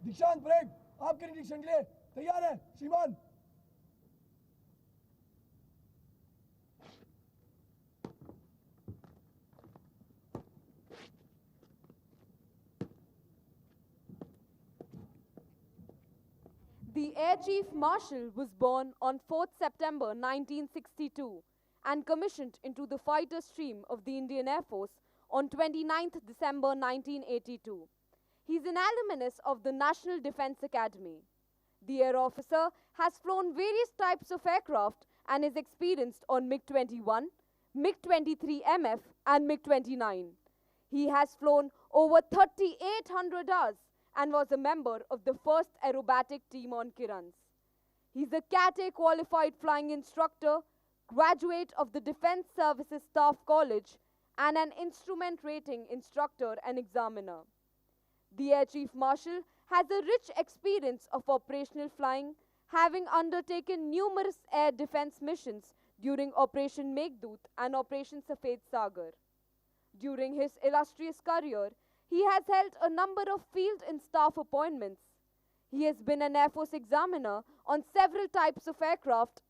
दीक्षांत parade आपके निरीक्षण के लिए तैयार है श्रीमान. The Air Chief Marshal was born on 4th September 1962 and commissioned into the fighter stream of the Indian Air Force on 29th December 1982. He is an alumnus of the National Defence Academy. The air officer has flown various types of aircraft and is experienced on MiG-21, MiG-23MF and MiG-29. He has flown over 3,800 hours and was a member of the first aerobatic team on Kirans. He is a Cat A qualified flying instructor, graduate of the Defence Services Staff College, and an instrument rating instructor and examiner. The Air Chief Marshal has a rich experience of operational flying, having undertaken numerous air defense missions during Operation Meghdoot and Operation Safed Sagar. During his illustrious career, he has held a number of field and staff appointments. He has been an Air Force examiner on several types of aircraft.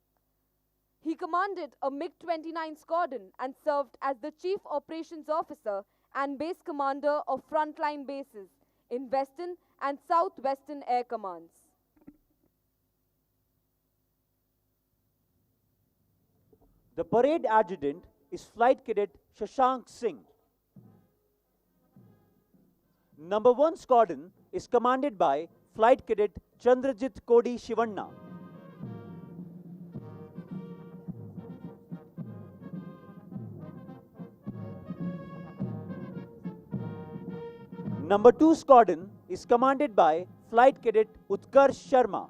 He commanded a MiG-29 squadron and served as the Chief Operations Officer and Base Commander of frontline bases in Western and Southwestern Air Commands. The parade adjutant is Flight Cadet Shashank Singh. Number 1 Squadron is commanded by Flight Cadet Chandrajit Kodi Shivanna. Number 2 Squadron is commanded by Flight Cadet Utkarsh Sharma.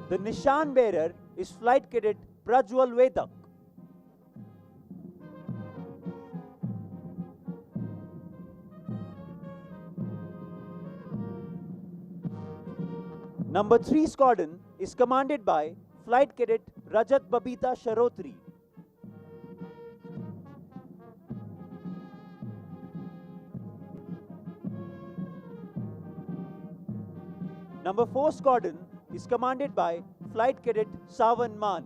The Nishan bearer is Flight Cadet Prajwal Vedak. Number 3 Squadron is commanded by Flight Cadet Rajat Babita Sharotri. Number 4 Squadron is commanded by Flight Cadet Savan Man.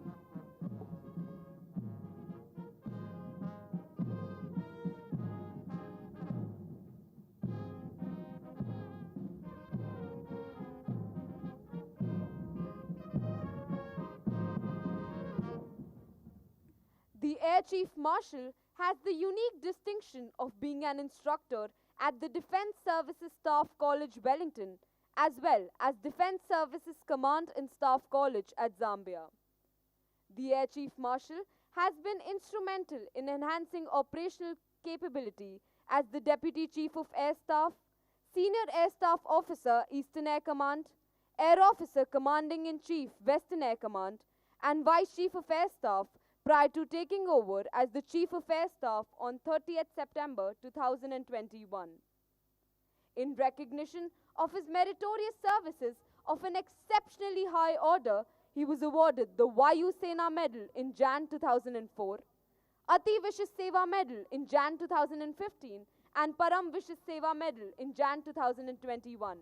The Air Chief Marshal has the unique distinction of being an instructor at the Defence Services Staff College, Wellington, as well as Defence Services Command and Staff College at Zambia. The Air Chief Marshal has been instrumental in enhancing operational capability as the Deputy Chief of Air Staff, Senior Air Staff Officer, Eastern Air Command, Air Officer Commanding in Chief, Western Air Command, and Vice Chief of Air Staff prior to taking over as the Chief of Air Staff on 30th September 2021. In recognition of his meritorious services of an exceptionally high order, he was awarded the Vayu Sena Medal in Jan 2004, Ati Vishish Seva Medal in Jan 2015, and Param Vishish Seva Medal in Jan 2021.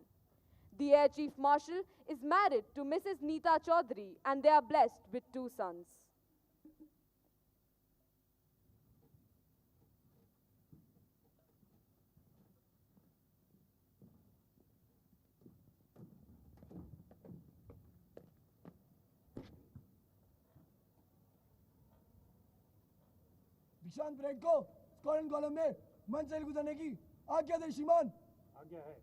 The Air Chief Marshal is married to Mrs. Neeta Chaudhary and they are blessed with 2 sons. दीक्षांत parade को squadron column में मंच से गुजरने की आज्ञा दे श्रीमान। आज्ञा है।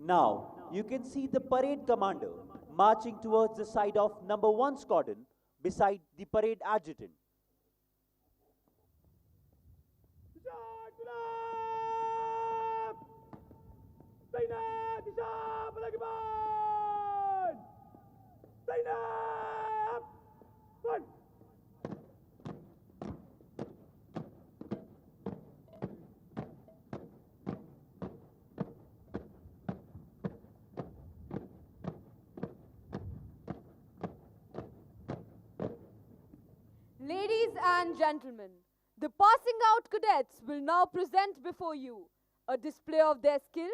Now, you can see the parade commander marching towards the side of number 1 squadron beside the parade adjutant. Ladies and gentlemen, the passing out cadets will now present before you a display of their skill,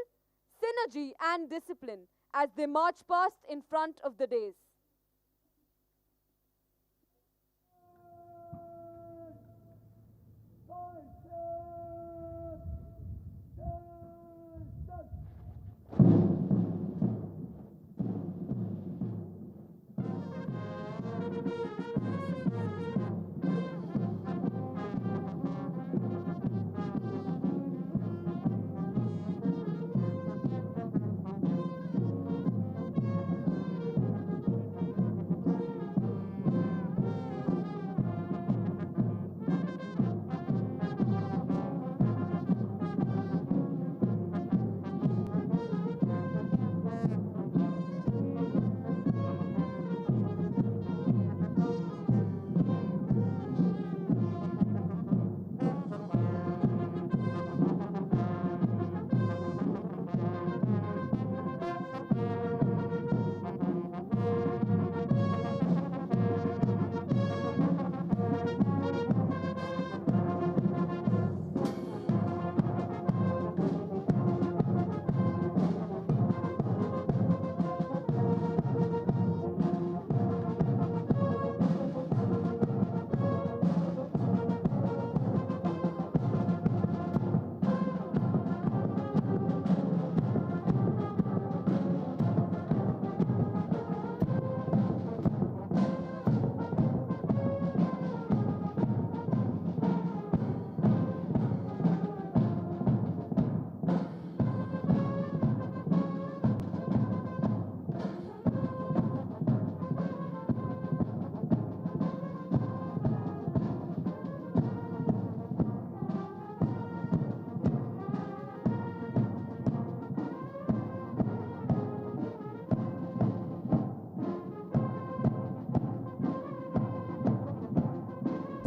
synergy and discipline as they march past in front of the dais.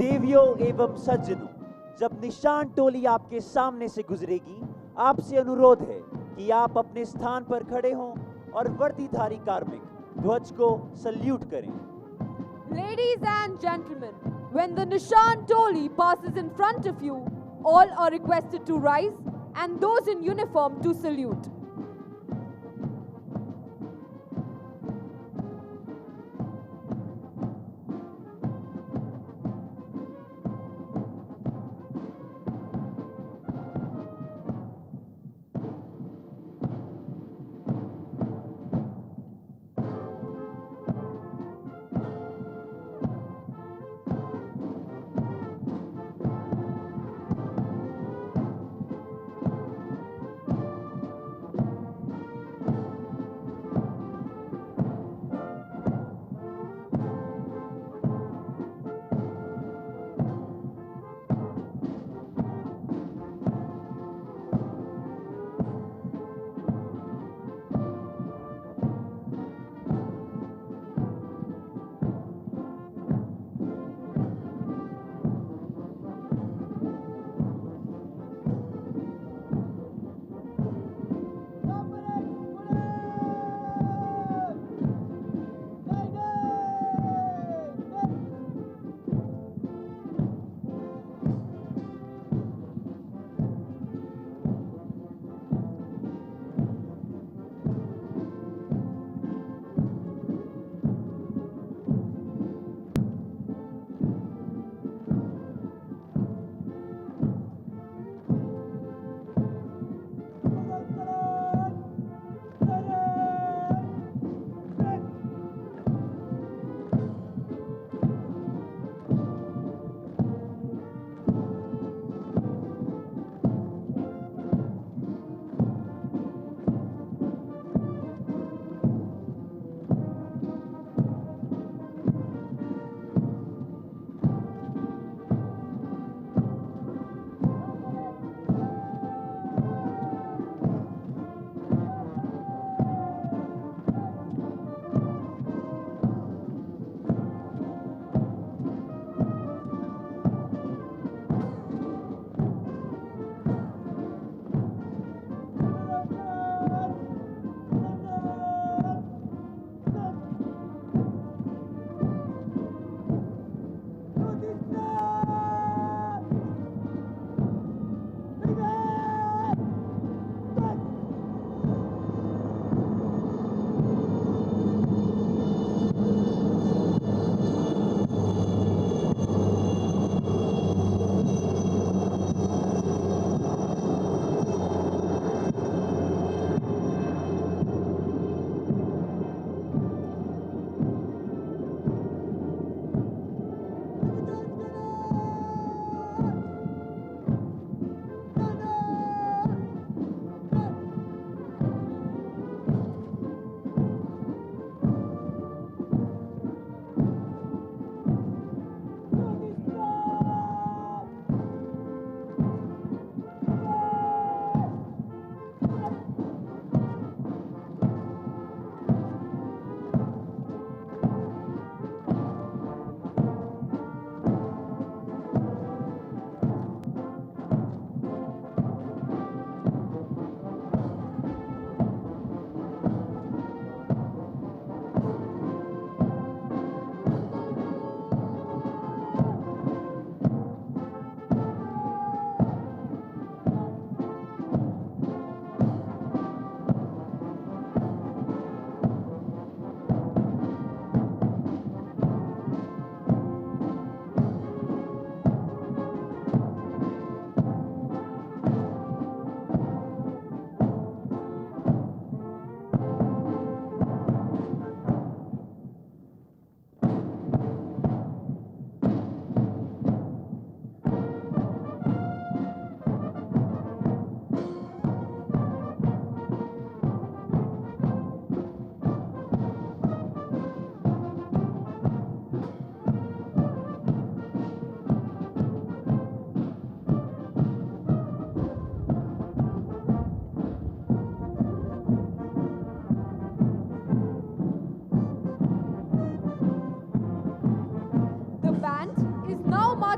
देवियों एवं सज्जनों, जब निशान टोली आपके सामने से गुजरेगी, आपसे अनुरोध है कि आप अपने स्थान पर खड़े हों और वर्दीधारी कार्मिक ध्वज को सल्यूट करें। Ladies and gentlemen, when the Nishan Toli passes in front of you, all are requested to rise and those in uniform to salute.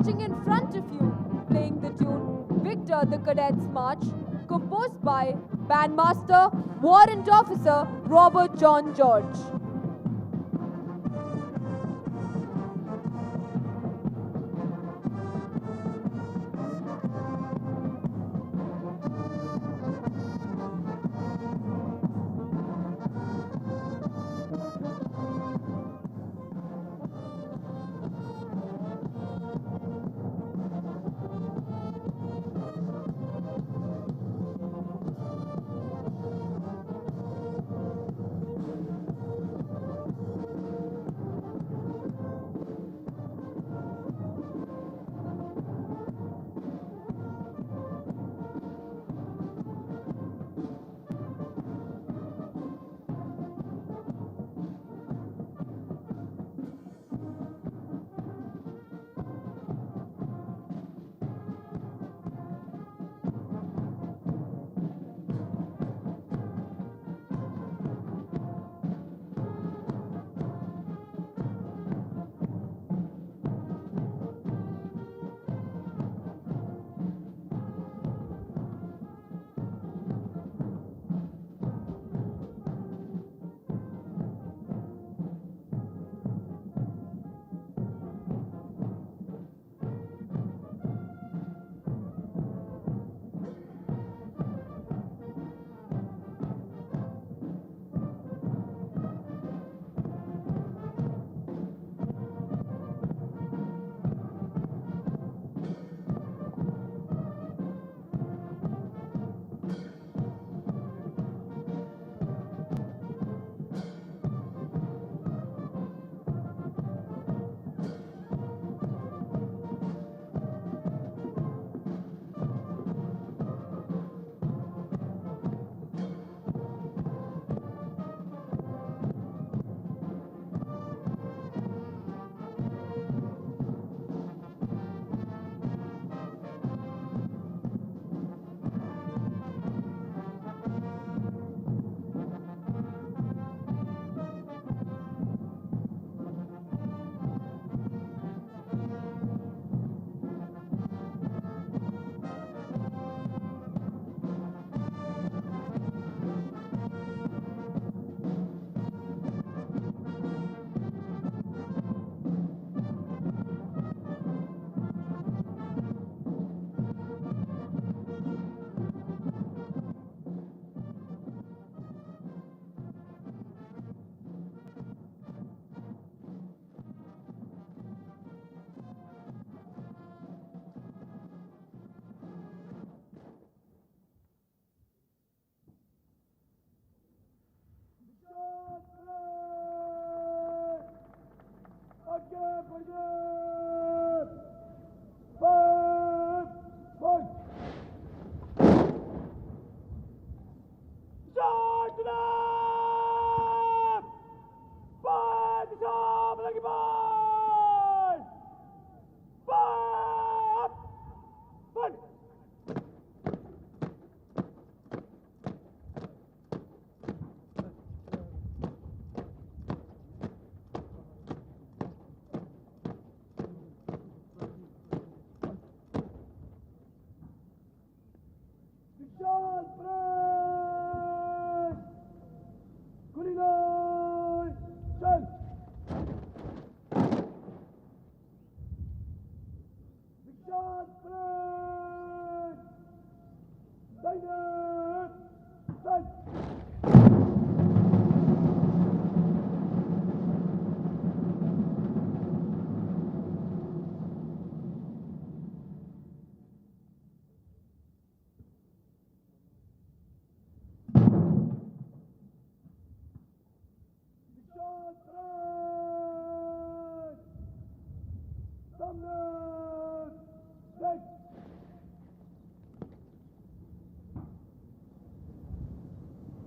marching in front of you, playing the tune Victor the Cadet's March, composed by Bandmaster, Warrant Officer Robert John George.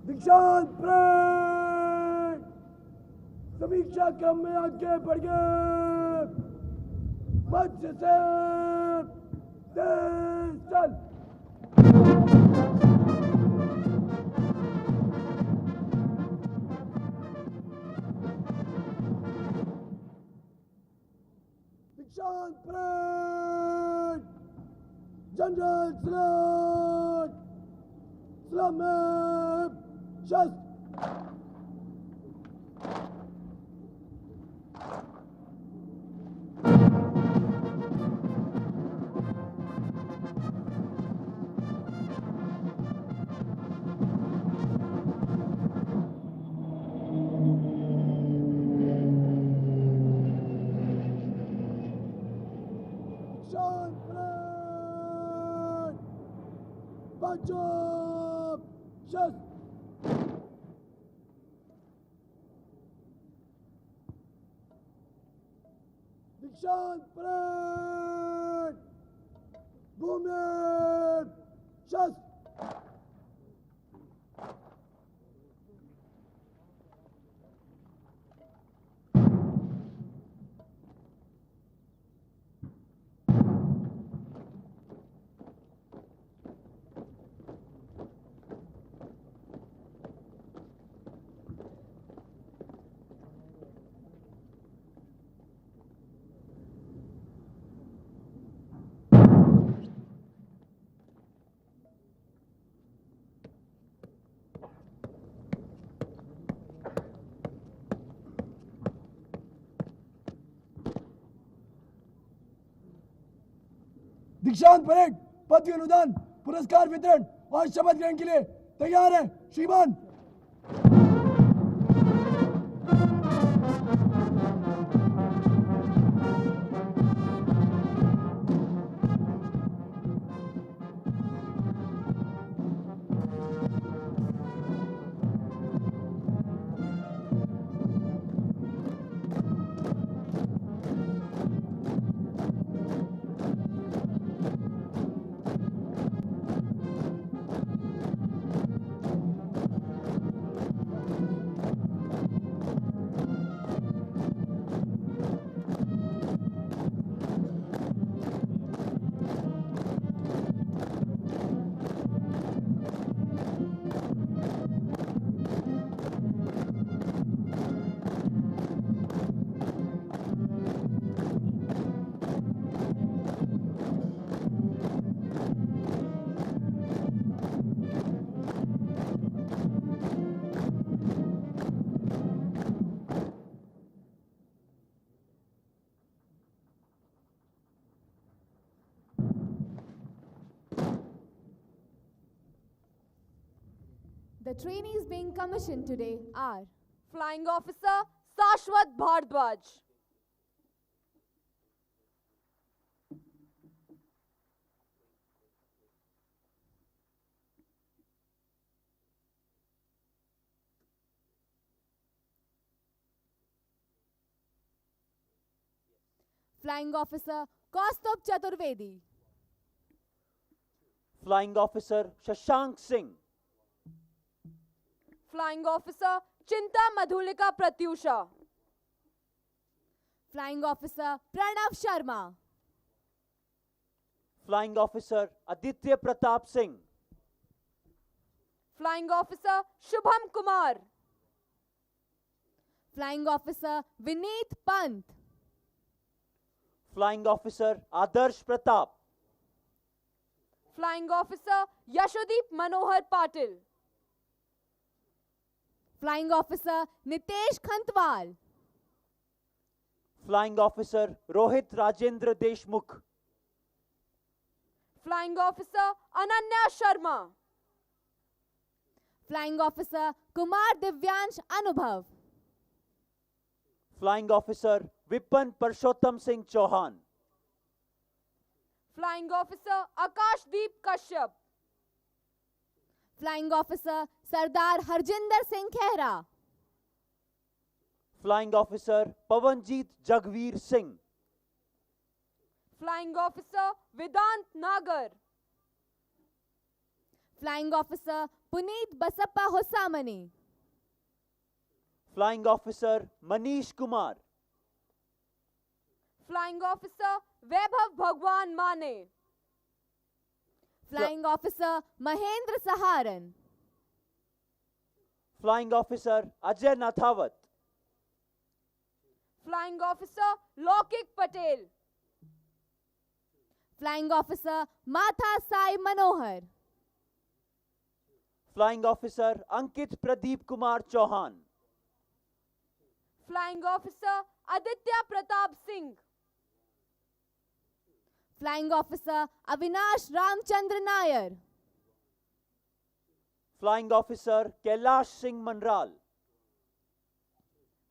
दीक्षांत parade समीक्षा क्रम में आगे बढ़ गए मंच से तेज चल दीक्षांत parade General salute! Salute! Just! Sean Fred! Bunch up! Just! Sean Fred! Boom! Just! दीक्षांत परेड पदवी अनुदान पुरस्कार वितरण और शपथ ग्रहण के लिए तैयार है श्रीमान। The trainees being commissioned today are Flying Officer Sashwat Bhardwaj. Flying Officer Kaustubh Chaturvedi, Flying Officer Shashank Singh, Flying Officer Chinta Madhulika Pratyusha. Flying Officer Pranav Sharma, Flying Officer Aditya Pratap Singh, Flying Officer Shubham Kumar. Flying Officer Vineet Pant, Flying Officer Adarsh Pratap, Flying Officer Yashodeep Manohar Patil. Flying Officer Nitesh Khantwal, Flying Officer Rohit Rajendra Deshmukh, Flying Officer Ananya Sharma. Flying Officer Kumar Divyansh Anubhav, Flying Officer Vipan Parshottam Singh Chauhan, Flying Officer Akashdeep Kashyap. Flying Officer Sardar Harjinder Singh Khehra, Flying Officer Pavanjeet Jagveer Singh, Flying Officer Vedant Nagar. Flying Officer Puneet Basappa Hosamani, Flying Officer Manish Kumar, Flying Officer Vaibhav Bhagwan Mane. Flying Officer Mahendra Saharan, Flying Officer Ajay Nathawat, Flying Officer Lokik Patel. Flying Officer Matha Sai Manohar. Flying Officer Ankit Pradeep Kumar Chauhan. Flying Officer Aditya Pratap Singh. Flying Officer Avinash Ramchandra Nair. Flying Officer Kailash Singh Manral.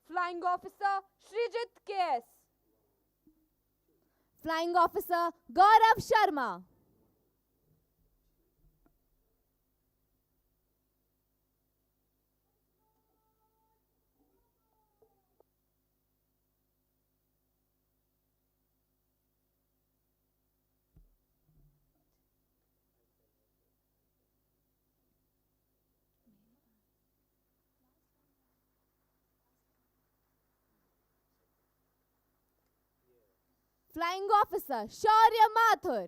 Flying Officer Shrijit KS. Flying Officer Gaurav Sharma. Flying Officer Shaurya Mathur.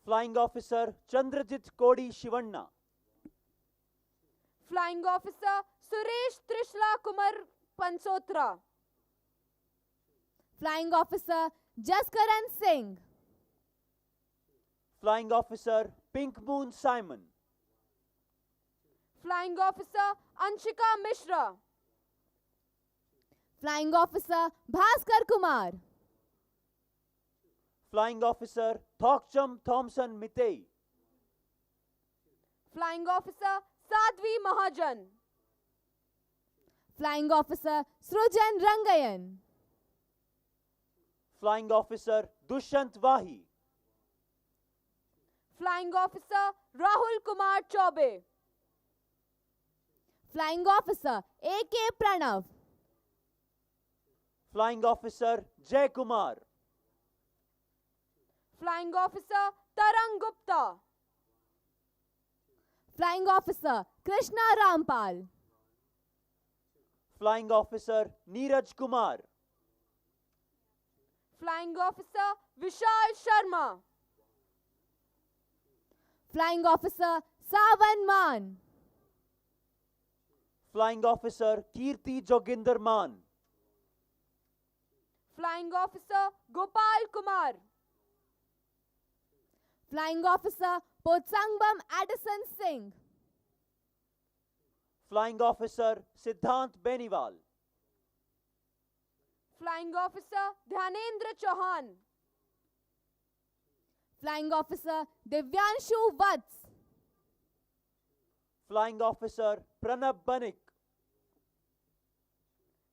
Flying Officer Chandrajit Kodi Shivanna. Flying Officer Suresh Trishla Kumar Pansotra. Flying Officer Jaskaran Singh. Flying Officer Pink Moon Simon. Flying Officer Anshika Mishra. Flying Officer Bhaskar Kumar. Flying Officer Thokcham Thompson Mitei. Flying Officer Sadhvi Mahajan. Flying Officer Srujan Rangayan. Flying Officer Dushant Vahi. Flying Officer Rahul Kumar Chaube. Flying Officer A.K. Pranav. Flying Officer Jay Kumar. Flying Officer Tarang Gupta. Flying Officer Krishna Rampal. Flying Officer Neeraj Kumar. Flying Officer Vishal Sharma. Flying Officer Savan Man. Flying Officer Kirti Joginder Man. Flying Officer Gopal Kumar. Flying Officer Potsangbam Addison Singh. Flying Officer Siddhant Beniwal. Flying Officer Dhyanendra Chauhan. Flying Officer Divyanshu Vats. Flying Officer Pranab Banik.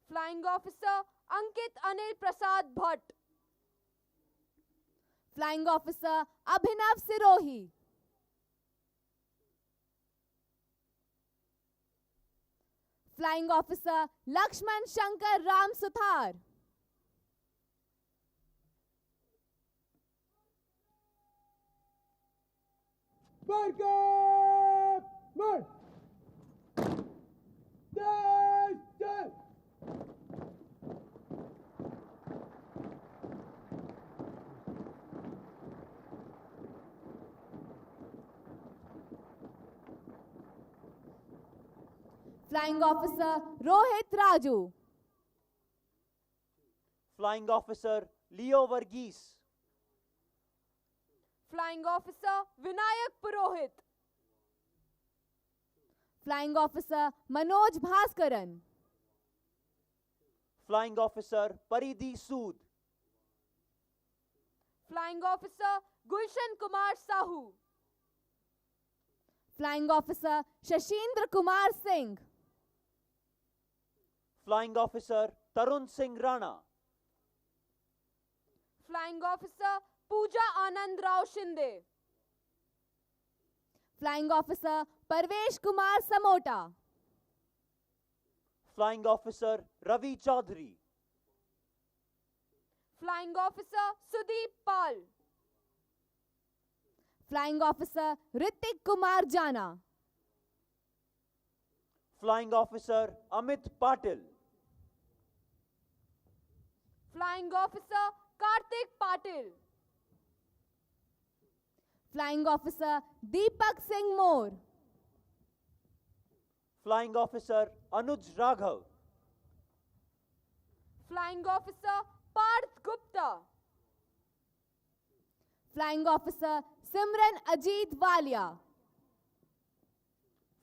Flying Officer Ankit Anil Prasad Bhatt. Flying Officer Abhinav Sirohi. Flying Officer Lakshman Shankar Ram Suthar. Barcap! March! Dash! Dash! Flying Officer Rohit Raju. Flying Officer Leo Varghese. Flying Officer Vinayak Purohit. Flying Officer Manoj Bhaskaran. Flying Officer Paridhi Sood. Flying Officer Gulshan Kumar Sahu. Flying Officer Shashindra Kumar Singh. Flying Officer Tarun Singh Rana. Flying Officer Pooja Anand Rao Shinde. Flying Officer Parvesh Kumar Samota. Flying Officer Ravi Chaudhary. Flying Officer Sudeep Pal. Flying Officer Ritik Kumar Jana. Flying Officer Amit Patil. Flying Officer Kartik Patil. Flying Officer Deepak Singh Moore. Flying Officer Anuj Raghav. Flying Officer Parth Gupta. Flying Officer Simran Ajit Walia.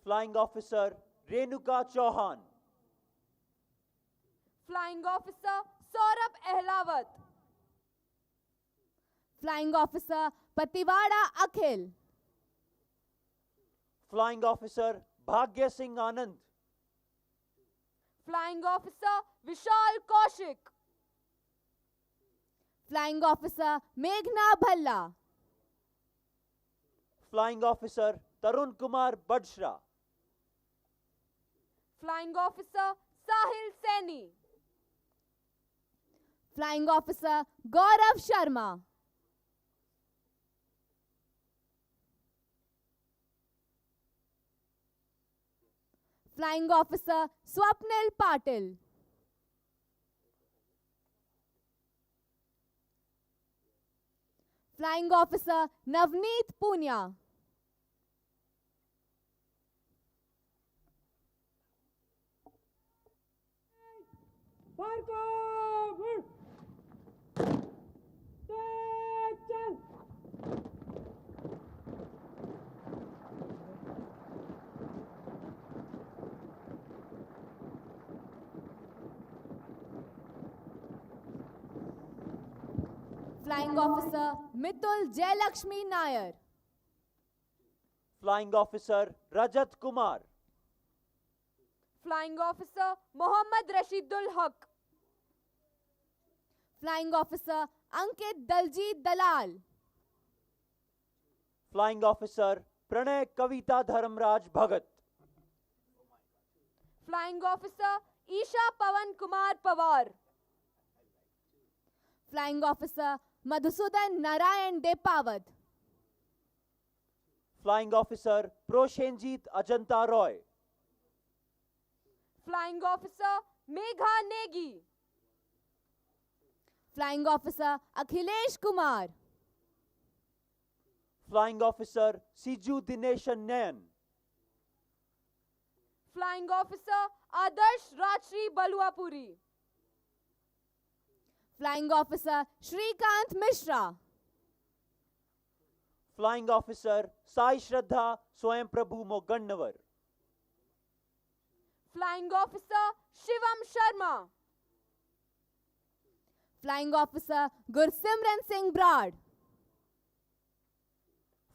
Flying Officer Renuka Chauhan. Flying Officer Saurabh Ahlawat. Flying Officer Patiwada Akhil. Flying Officer Bhagya Singh Anand. Flying Officer Vishal Kaushik. Flying Officer Meghna Bhalla. Flying Officer Tarun Kumar Badshra. Flying Officer Sahil Saini. Flying Officer Gaurav Sharma. Flying Officer Swapnil Patil. Flying Officer Navneet Punya. Flying Officer Mitul Jayalakshmi Nair. Flying Officer Rajat Kumar. Flying Officer Mohammad Rashidul Haq. Flying Officer Ankit Daljit Dalal. Flying Officer Pranay Kavita Dharamraj Bhagat. Flying Officer Isha Pawan Kumar Pawar. Flying Officer Madhusudan Narayan Depawat. Flying Officer Proshenjit Ajanta Roy. Flying Officer Megha Negi. Flying Officer Akhilesh Kumar. Flying Officer Siju Dineshan Nayan. Flying Officer Adarsh Rajshri Baluapuri. Flying Officer Shrikant Mishra. Flying Officer Sai Shraddha Swayam Prabhu Mogannavar. Flying Officer Shivam Sharma. Flying Officer Gursimran Singh Brad.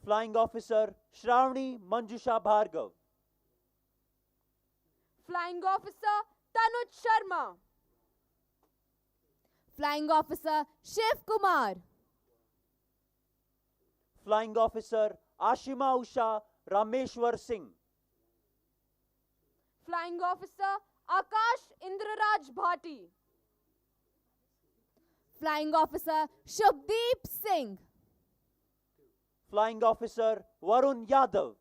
Flying Officer Shravani Manjusha Bhargav. Flying Officer Tanuj Sharma. Flying Officer Shiv Kumar. Flying Officer Ashima Usha Rameshwar Singh. Flying Officer Akash Indraraj Bhati. Flying Officer Shubdeep Singh. Flying Officer Varun Yadav.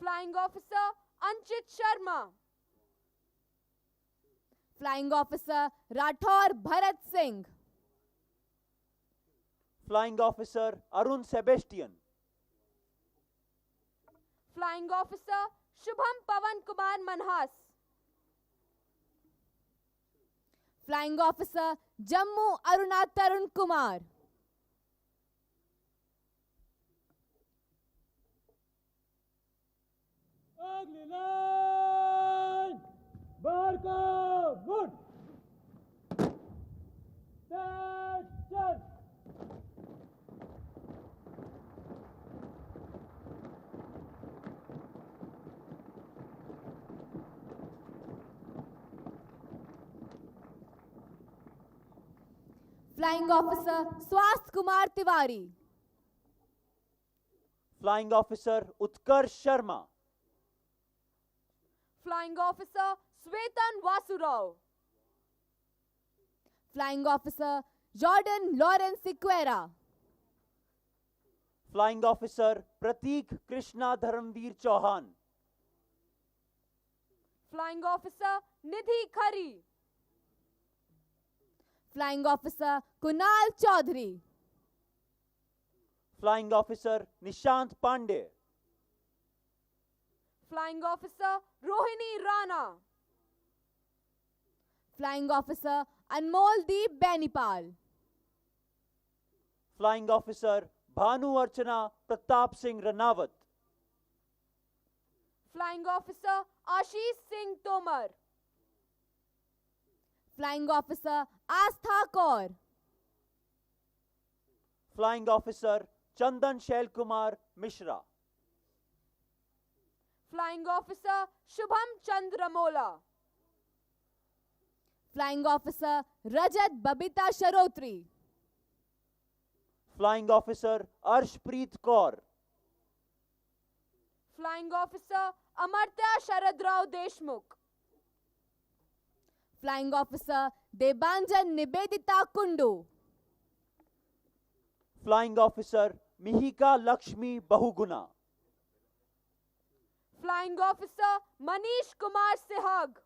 Flying Officer Anchit Sharma. Flying Officer Rathor Bharat Singh. Flying Officer Arun Sebastian. Flying Officer Shubham Pavan Kumar Manhas. Flying Officer Jammu Aruna Tarun Kumar. अगली line बाहर का good चल Flying Officer Swasth Kumar Tiwari. Flying Officer Utkarsh Sharma. Flying Officer Svetan Vasurao. Flying Officer Jordan Lawrence Sequeira. Flying Officer Prateek Krishna Dharamveer Chauhan. Flying Officer Nidhi Khari. Flying Officer Kunal Chaudhary. Flying Officer Nishant Pandey. Flying Officer Rohini Rana. Flying Officer Anmol Deep Benipal. Flying Officer Bhanu Archana Pratap Singh Ranawat. Flying Officer Ashish Singh Tomar. Flying Officer Astha Kaur. Flying Officer Chandan Shail Kumar Mishra. Flying Officer Shubham Chandra Mola. Flying Officer Rajat Babita Sharotri. Flying Officer Arshpreet Kaur. Flying Officer Amartya Sharadrao Deshmukh. Flying Officer Debanjan Nibedita Kundu. Flying Officer Mihika Lakshmi Bahuguna. Flying Officer Manish Kumar Sehag.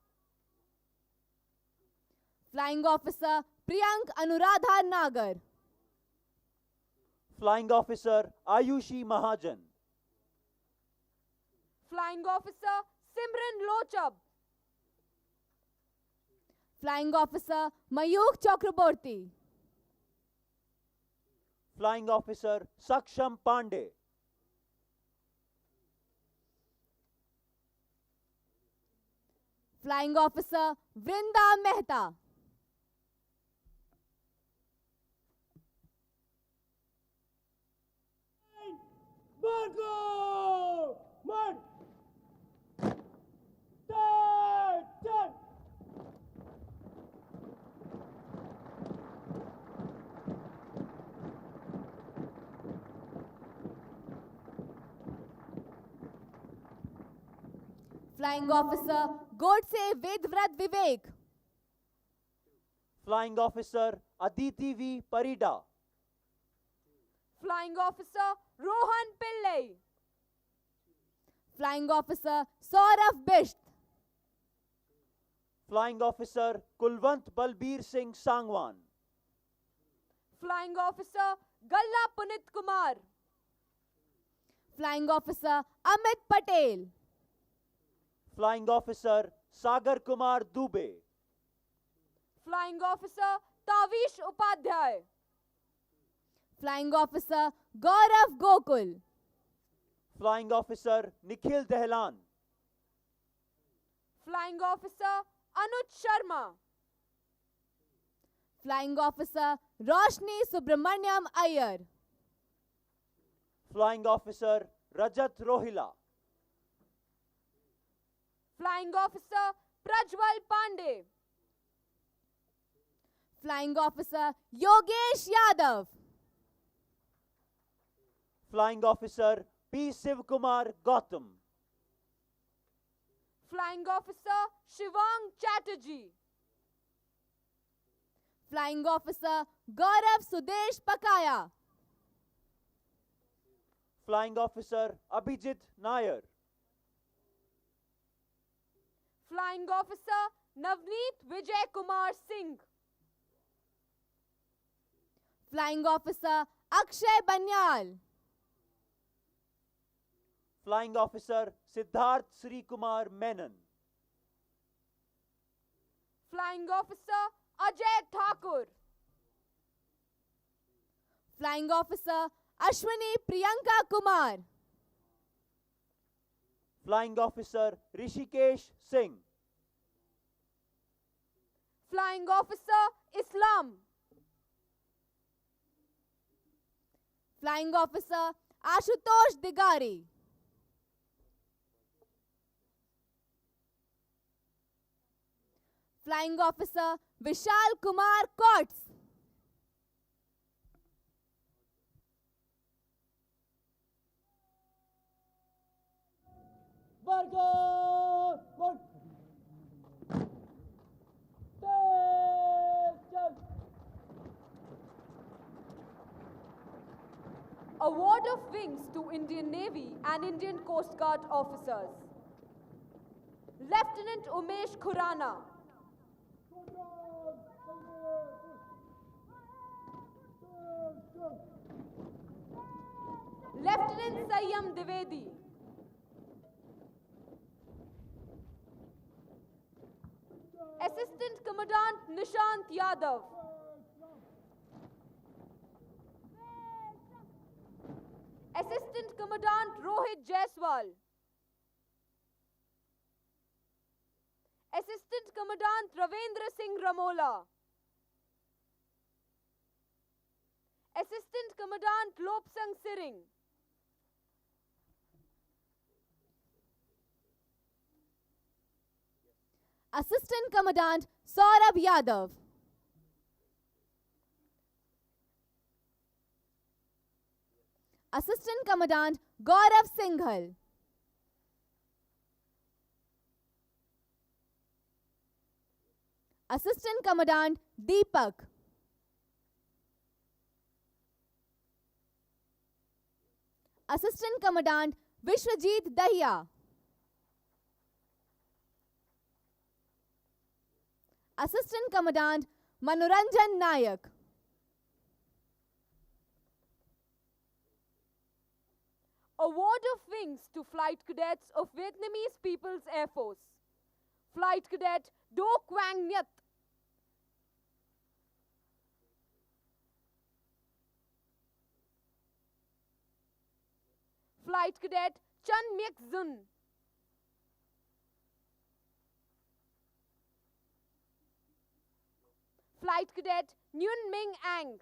Flying Officer Priyank Anuradha Nagar. Flying Officer Ayushi Mahajan. Flying Officer Simran Lochab. Flying Officer Mayuk Chakraborty. Flying Officer Saksham Pandey. Flying Officer Vrinda Mehta. Marco! Mark! Turn! Flying Officer Godse Vedvrat Vivek. Flying Officer Aditi V. Parida. Flying Officer Rohan Pillai. Flying Officer Saurav Bisht. Flying Officer Kulwant Balbir Singh Sangwan. Flying Officer Galla Punit Kumar. Flying Officer Amit Patel. Flying Officer Sagar Kumar Dubey. Flying Officer Tavish Upadhyay. Flying Officer Gaurav Gokul. Flying Officer Nikhil Dehlan. Flying Officer Anuj Sharma. Flying Officer Roshni Subramanyam Iyer. Flying Officer Rajat Rohila. Flying Officer Prajwal Pandey. Flying Officer Yogesh Yadav. Flying Officer P. Sivkumar Gautam. Flying Officer Shivang Chatterjee. Flying Officer Gaurav Sudesh Pakaya. Flying Officer Abhijit Nair. Flying Officer Navneet Vijay Kumar Singh. Flying Officer Akshay Banyal. Flying Officer Siddharth Sri Kumar Menon. Flying Officer Ajay Thakur. Flying Officer Ashwini Priyanka Kumar. Flying Officer Rishikesh Singh. Flying Officer Islam. Flying Officer Ashutosh Digari. Flying Officer Vishal Kumar Kotz. Marco! Mark! Award of Wings to Indian Navy and Indian Coast Guard officers. Lieutenant Umesh Khurana. Lieutenant Sayyam Divedi. Assistant Commandant Nishant Yadav. Commandant Rohit Jaiswal, Assistant Commandant Ravendra Singh Ramola, Assistant Commandant Lopsang Siring, Assistant Commandant Saurabh Yadav, Assistant Commandant Gaurav Singhal, Assistant Commandant Deepak, Assistant Commandant Vishwajit Dahiya, Assistant Commandant Manoranjan Nayak, Award of Wings to Flight Cadets of Vietnamese People's Air Force, Flight Cadet Do Quang Nyat, Flight Cadet Chan Myek Zun, Flight Cadet Nguyen Ming Ang,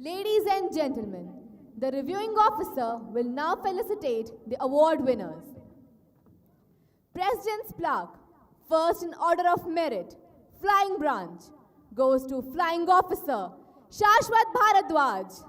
Ladies and gentlemen, the reviewing officer will now felicitate the award winners. President's Plaque, first in order of merit, Flying Branch, goes to Flying Officer Shashwat Bharadwaj.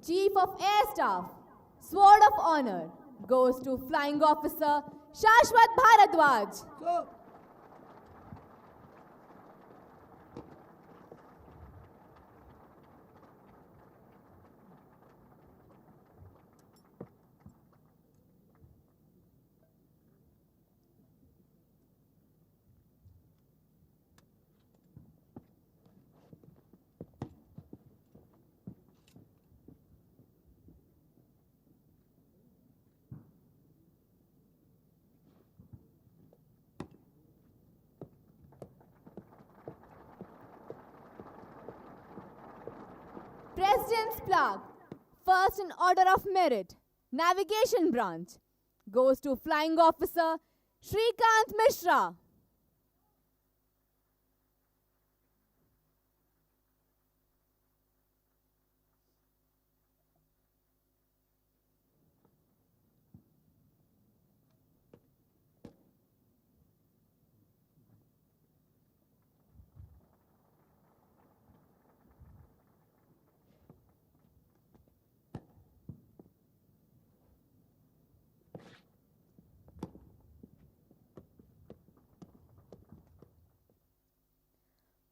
Chief of Air Staff, Sword of Honor, goes to Flying Officer Shashwat Bharadwaj. Sir. President's Plaque, first in order of merit, Navigation Branch, goes to Flying Officer Shrikant Mishra.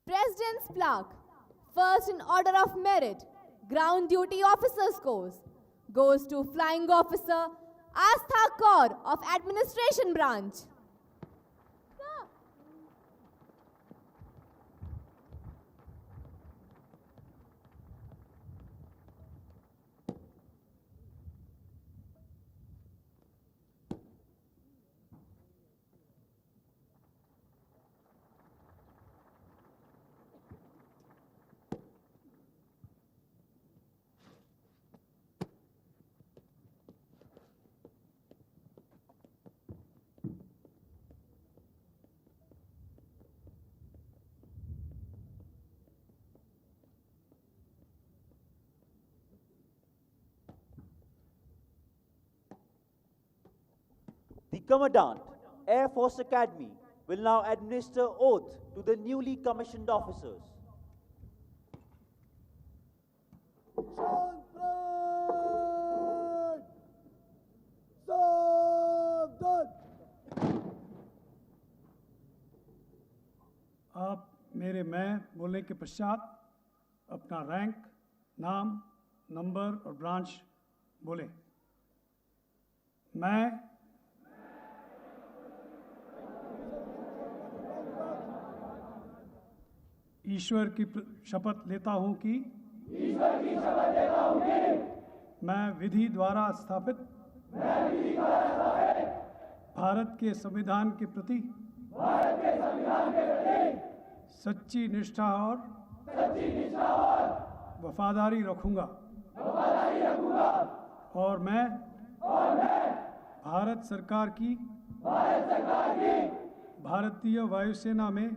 President's Plaque, first in order of merit, Ground Duty Officers Course, goes to Flying Officer Astha Kaur of Administration Branch. Commandant, Air Force Academy, will now administer oath to the newly commissioned officers. आप मेरे मैं बोलने के पश्चात अपना rank, नाम, number और branch बोलें। मैं ईश्वर की शपथ लेता हूं कि मैं विधि द्वारा स्थापित भारत के संविधान के प्रति सच्ची निष्ठा और वफादारी रखूंगा और मैं भारत सरकार की भारतीय वायुसेना में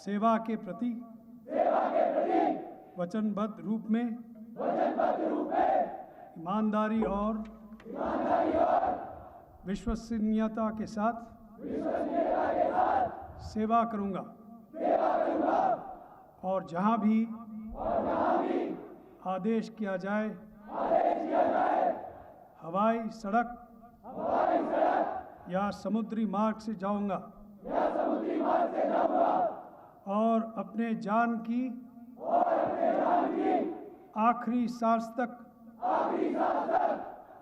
सेवा के प्रति वचनबद्ध रूप में ईमानदारी और विश्वसनीयता के साथ सेवा करूंगा और जहां भी आदेश किया जाए हवाई, सड़क या समुद्री मार्ग से जाऊंगा और अपने जान की आखिरी सांस तक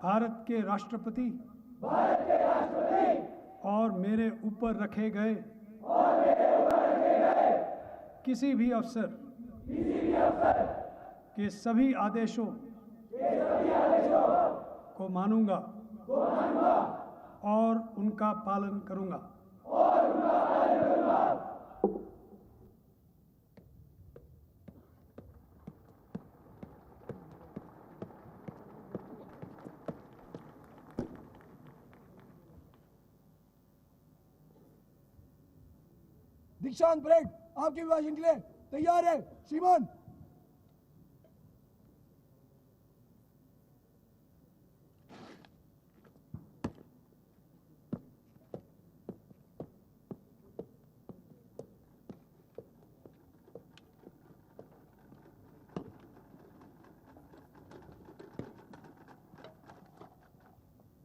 भारत के राष्ट्रपति और मेरे ऊपर रखे गए किसी भी अफसर के सभी आदेशों को मानूंगा और उनका पालन करूंगा। दीक्षांत परेड आपके अभिभाषण के लिए तैयार है श्रीमान।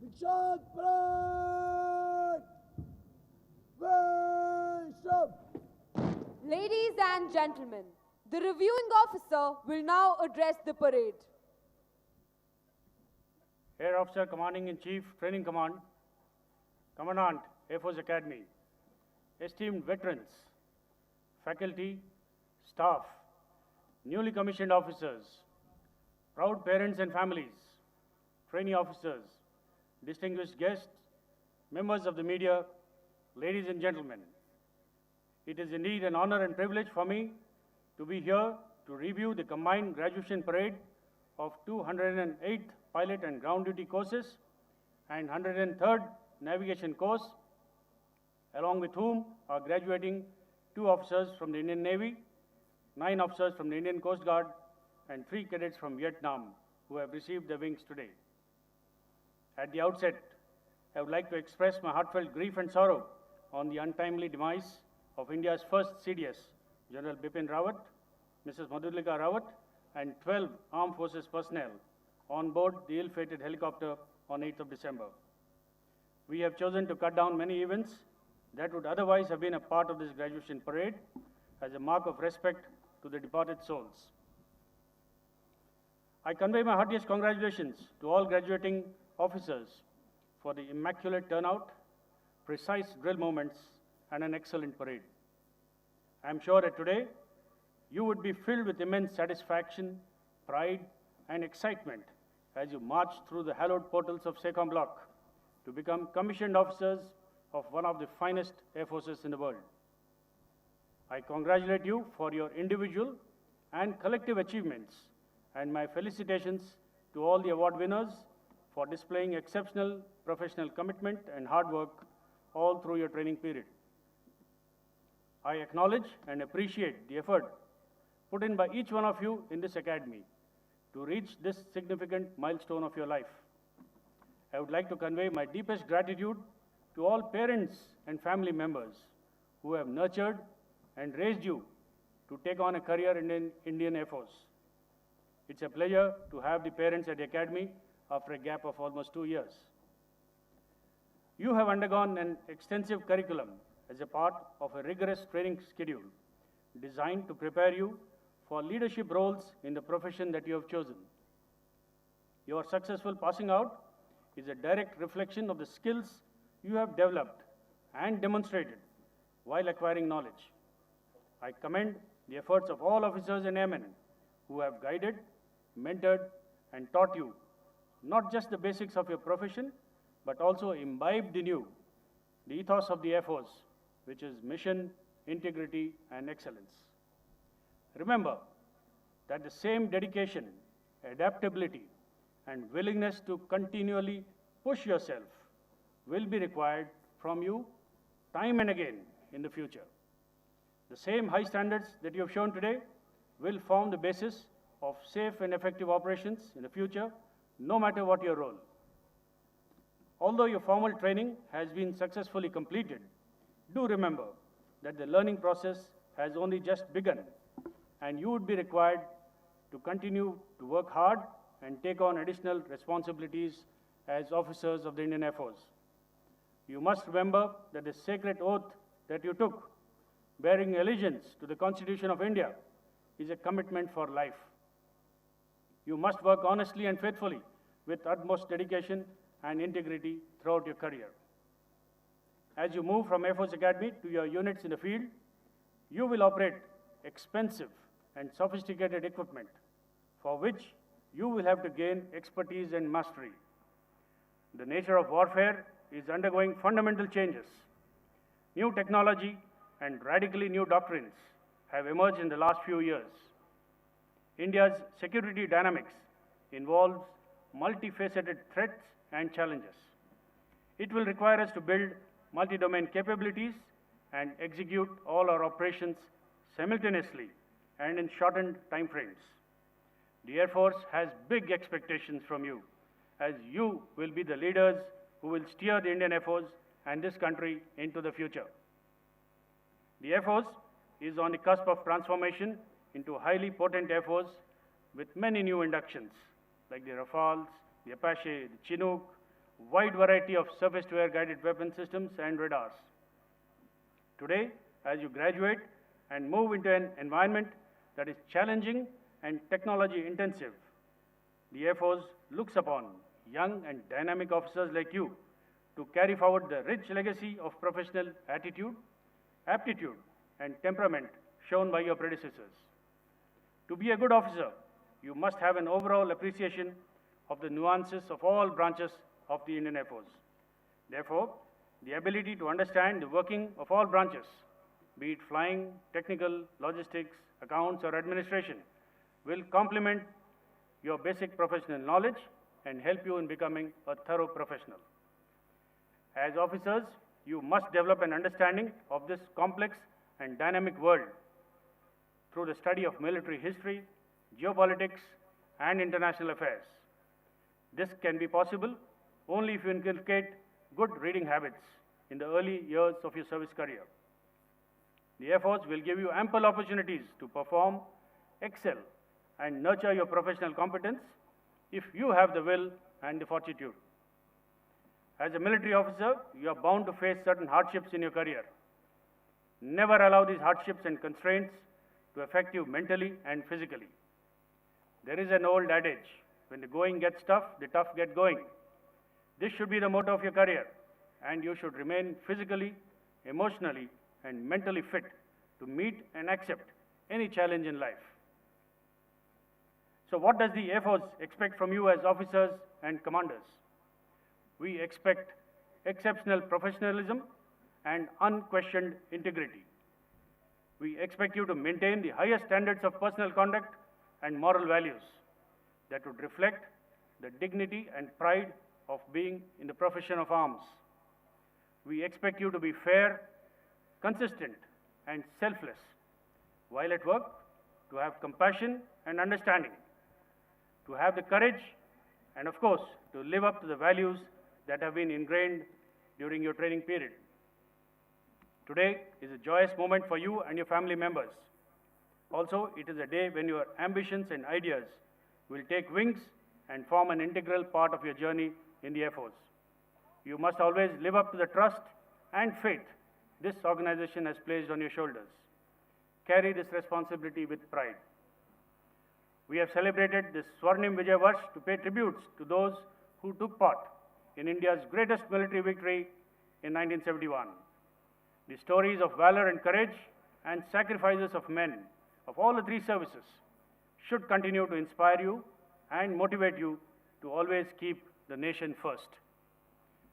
दीक्षांत parade वेशम। Ladies and gentlemen, the reviewing officer will now address the parade. Air Officer Commanding in Chief, Training Command, Commandant, Air Force Academy, esteemed veterans, faculty, staff, newly commissioned officers, proud parents and families, trainee officers, distinguished guests, members of the media, ladies and gentlemen. It is indeed an honor and privilege for me to be here to review the combined graduation parade of 208th pilot and ground duty courses and 103rd navigation course, along with whom are graduating 2 officers from the Indian Navy, 9 officers from the Indian Coast Guard, and 3 cadets from Vietnam who have received their wings today. At the outset, I would like to express my heartfelt grief and sorrow on the untimely demise of India's first CDS, General Bipin Rawat, Mrs. Madhulika Rawat, and 12 Armed Forces personnel on board the ill-fated helicopter on 8th of December. We have chosen to cut down many events that would otherwise have been a part of this graduation parade as a mark of respect to the departed souls. I convey my heartiest congratulations to all graduating officers for the immaculate turnout, precise drill moments, and an excellent parade. I am sure that today you would be filled with immense satisfaction, pride, and excitement as you march through the hallowed portals of Secom Block to become commissioned officers of one of the finest air forces in the world. I congratulate you for your individual and collective achievements, and my felicitations to all the award winners for displaying exceptional professional commitment and hard work all through your training period. I acknowledge and appreciate the effort put in by each one of you in this academy to reach this significant milestone of your life. I would like to convey my deepest gratitude to all parents and family members who have nurtured and raised you to take on a career in the Indian Air Force. It's a pleasure to have the parents at the Academy after a gap of almost 2 years. You have undergone an extensive curriculum as a part of a rigorous training schedule designed to prepare you for leadership roles in the profession that you have chosen. Your successful passing out is a direct reflection of the skills you have developed and demonstrated while acquiring knowledge. I commend the efforts of all officers and airmen who have guided, mentored, and taught you not just the basics of your profession, but also imbibed in you the ethos of the Air Force, which is mission, integrity, and excellence. Remember that the same dedication, adaptability, and willingness to continually push yourself will be required from you time and again in the future. The same high standards that you have shown today will form the basis of safe and effective operations in the future, no matter what your role. Although your formal training has been successfully completed, do remember that the learning process has only just begun, and you would be required to continue to work hard and take on additional responsibilities as officers of the Indian Air Force. You must remember that the sacred oath that you took, bearing allegiance to the Constitution of India, is a commitment for life. You must work honestly and faithfully with utmost dedication and integrity throughout your career. As you move from Air Force Academy to your units in the field, you will operate expensive and sophisticated equipment for which you will have to gain expertise and mastery. The nature of warfare is undergoing fundamental changes. New technology and radically new doctrines have emerged in the last few years. India's security dynamics involves multifaceted threats and challenges. It will require us to build multi-domain capabilities and execute all our operations simultaneously and in shortened timeframes. The Air Force has big expectations from you, as you will be the leaders who will steer the Indian Air Force and this country into the future. The Air Force is on the cusp of transformation into a highly potent Air Force with many new inductions, like the Rafales, the Apache, the Chinook, wide variety of surface-to-air guided weapon systems and radars. Today, as you graduate and move into an environment that is challenging and technology intensive, the Air Force looks upon young and dynamic officers like you to carry forward the rich legacy of professional attitude, aptitude, and temperament shown by your predecessors. To be a good officer, you must have an overall appreciation of the nuances of all branches of the Indian Air Force. Therefore, the ability to understand the working of all branches, be it flying, technical, logistics, accounts, or administration, will complement your basic professional knowledge and help you in becoming a thorough professional. As officers, you must develop an understanding of this complex and dynamic world through the study of military history, geopolitics, and international affairs. This can be possible only if you inculcate good reading habits in the early years of your service career. The Air Force will give you ample opportunities to perform, excel, and nurture your professional competence if you have the will and the fortitude. As a military officer, you are bound to face certain hardships in your career. Never allow these hardships and constraints to affect you mentally and physically. There is an old adage, when the going gets tough, the tough get going. This should be the motto of your career, and you should remain physically, emotionally, and mentally fit to meet and accept any challenge in life. So what does the Air Force expect from you as officers and commanders? We expect exceptional professionalism and unquestioned integrity. We expect you to maintain the highest standards of personal conduct and moral values that would reflect the dignity and pride of being in the profession of arms. We expect you to be fair, consistent, and selfless, while at work, to have compassion and understanding, to have the courage, and of course, to live up to the values that have been ingrained during your training period. Today is a joyous moment for you and your family members. Also, it is a day when your ambitions and ideas will take wings and form an integral part of your journey in the Air Force. You must always live up to the trust and faith this organization has placed on your shoulders. Carry this responsibility with pride. We have celebrated this Swarnim Vijay Varsh to pay tributes to those who took part in India's greatest military victory in 1971. The stories of valor and courage and sacrifices of men of all the three services should continue to inspire you and motivate you to always keep the nation first.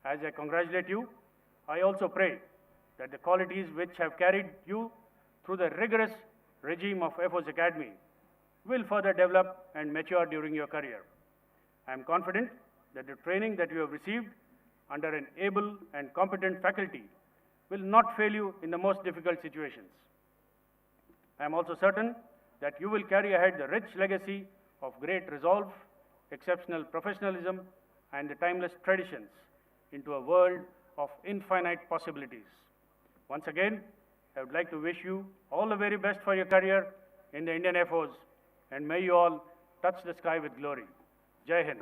As I congratulate you, I also pray that the qualities which have carried you through the rigorous regime of Air Force Academy will further develop and mature during your career. I am confident that the training that you have received under an able and competent faculty will not fail you in the most difficult situations. I am also certain that you will carry ahead the rich legacy of great resolve, exceptional professionalism, and the timeless traditions into a world of infinite possibilities. Once again, I would like to wish you all the very best for your career in the Indian Air Force, and may you all touch the sky with glory. Jai Hind.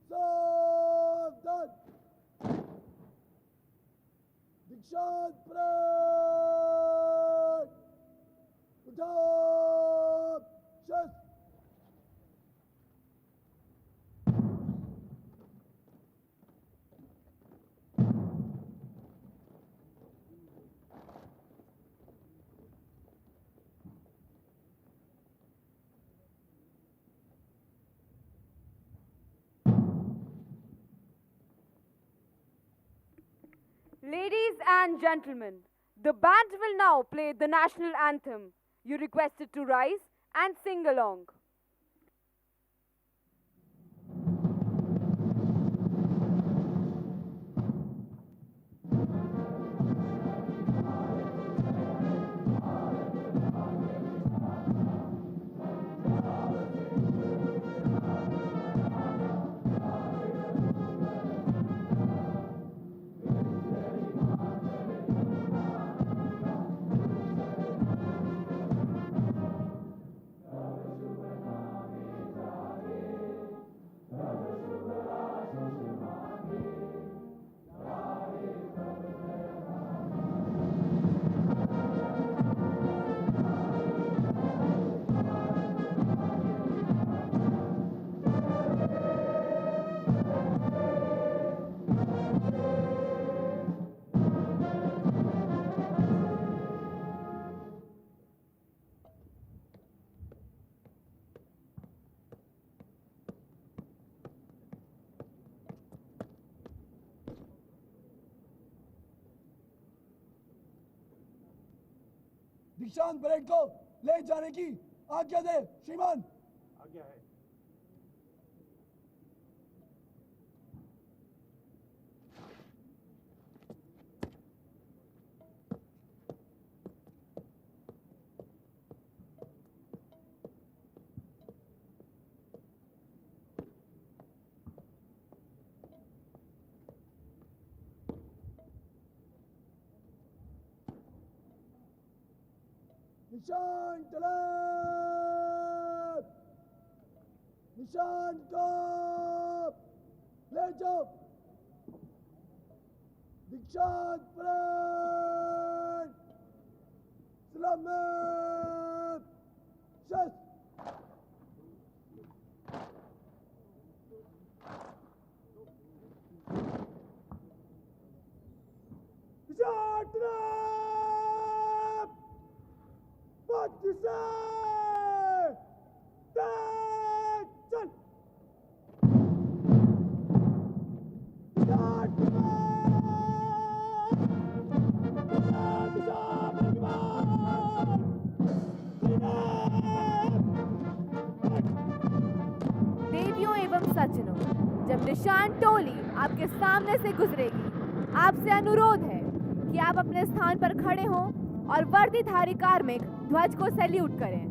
Saavdhan! Dikshant Parade! Uthap! Shast! Ladies and gentlemen, the band will now play the national anthem. You requested to rise and sing along. दीक्षांत parade को ले जाने की आज्ञा दे श्रीमान। आज्ञा है। निशान तलाब, निशान कप, ले जाओ। दीक्षांत परेड, सलामत, शस्त्र। निशान तलाब, Pakistan! Attention! देवियों एवं सज्जनों, जब निशान टोली आपके सामने से गुजरेगी, आपसे अनुरोध है कि आप अपने स्थान पर खड़े हों और वर्दीधारी कार्मिक ध्वज को सैल्यूट करें।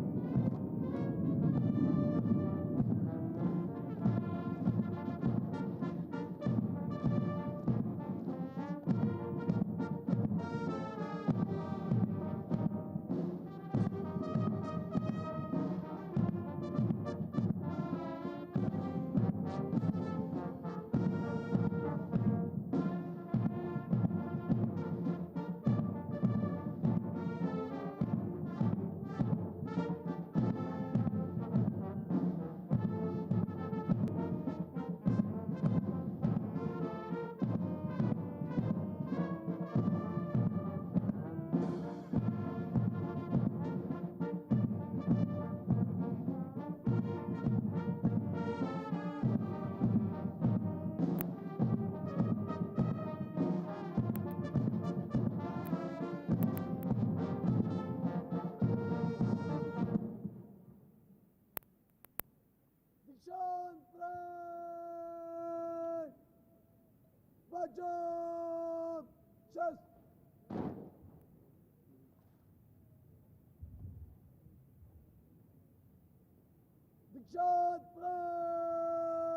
Dikshant Pride!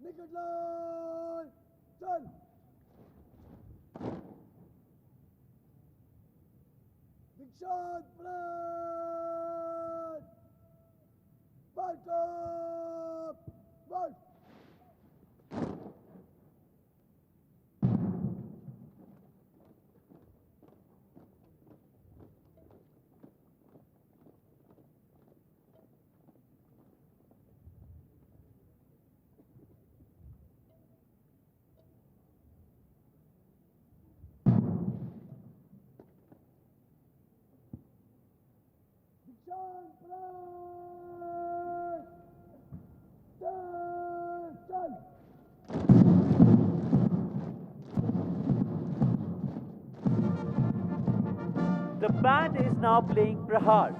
Naked line! Turn! Dikshant Pride! Back up! Back! Dikshant Pride! Turn! The band is now playing Prahar,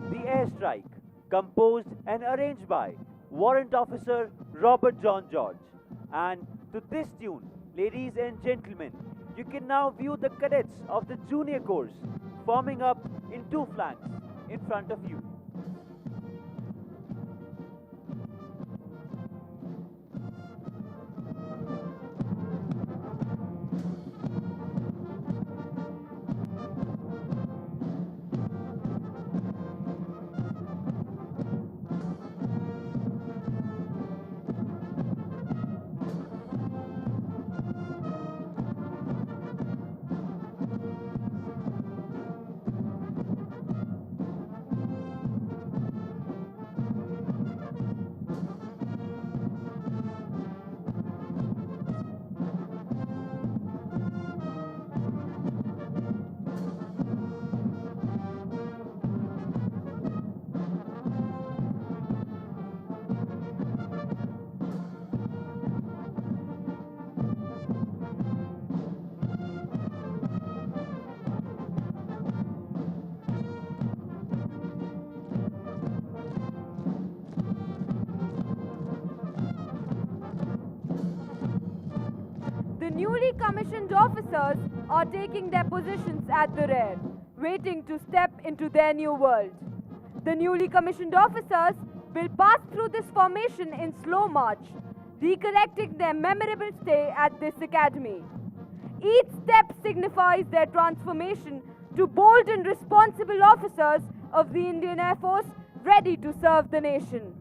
the airstrike, composed and arranged by Warrant Officer Robert John George. And to this tune, ladies and gentlemen, you can now view the cadets of the junior corps forming up in two flanks in front of you. The newly commissioned officers are taking their positions at the rear, waiting to step into their new world. The newly commissioned officers will pass through this formation in slow march, recollecting their memorable stay at this academy. Each step signifies their transformation to bold and responsible officers of the Indian Air Force ready to serve the nation.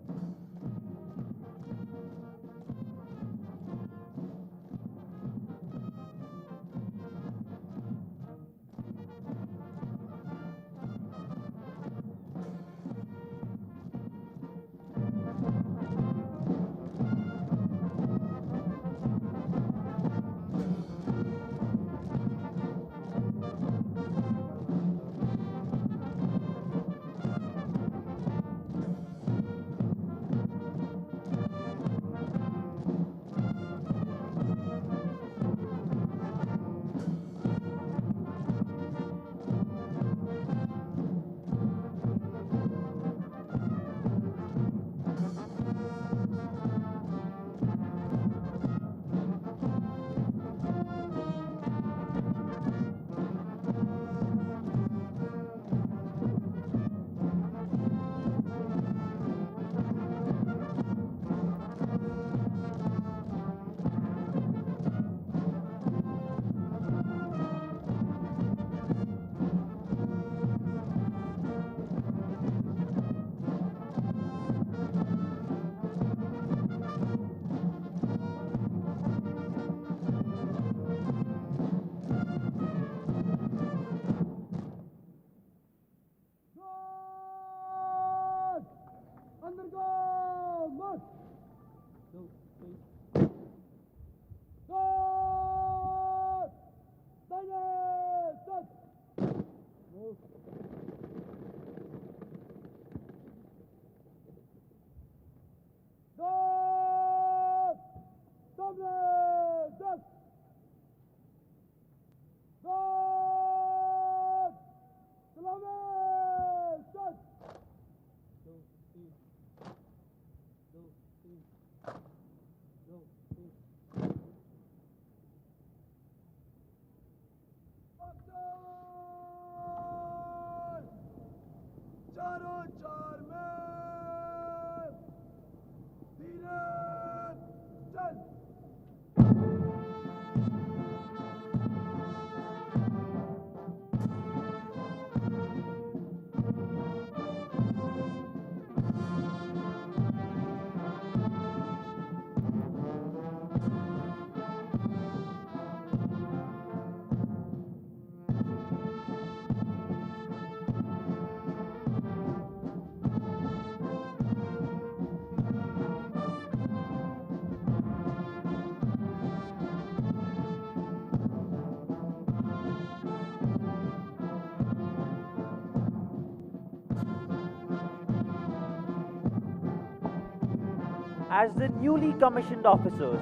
As the newly commissioned officers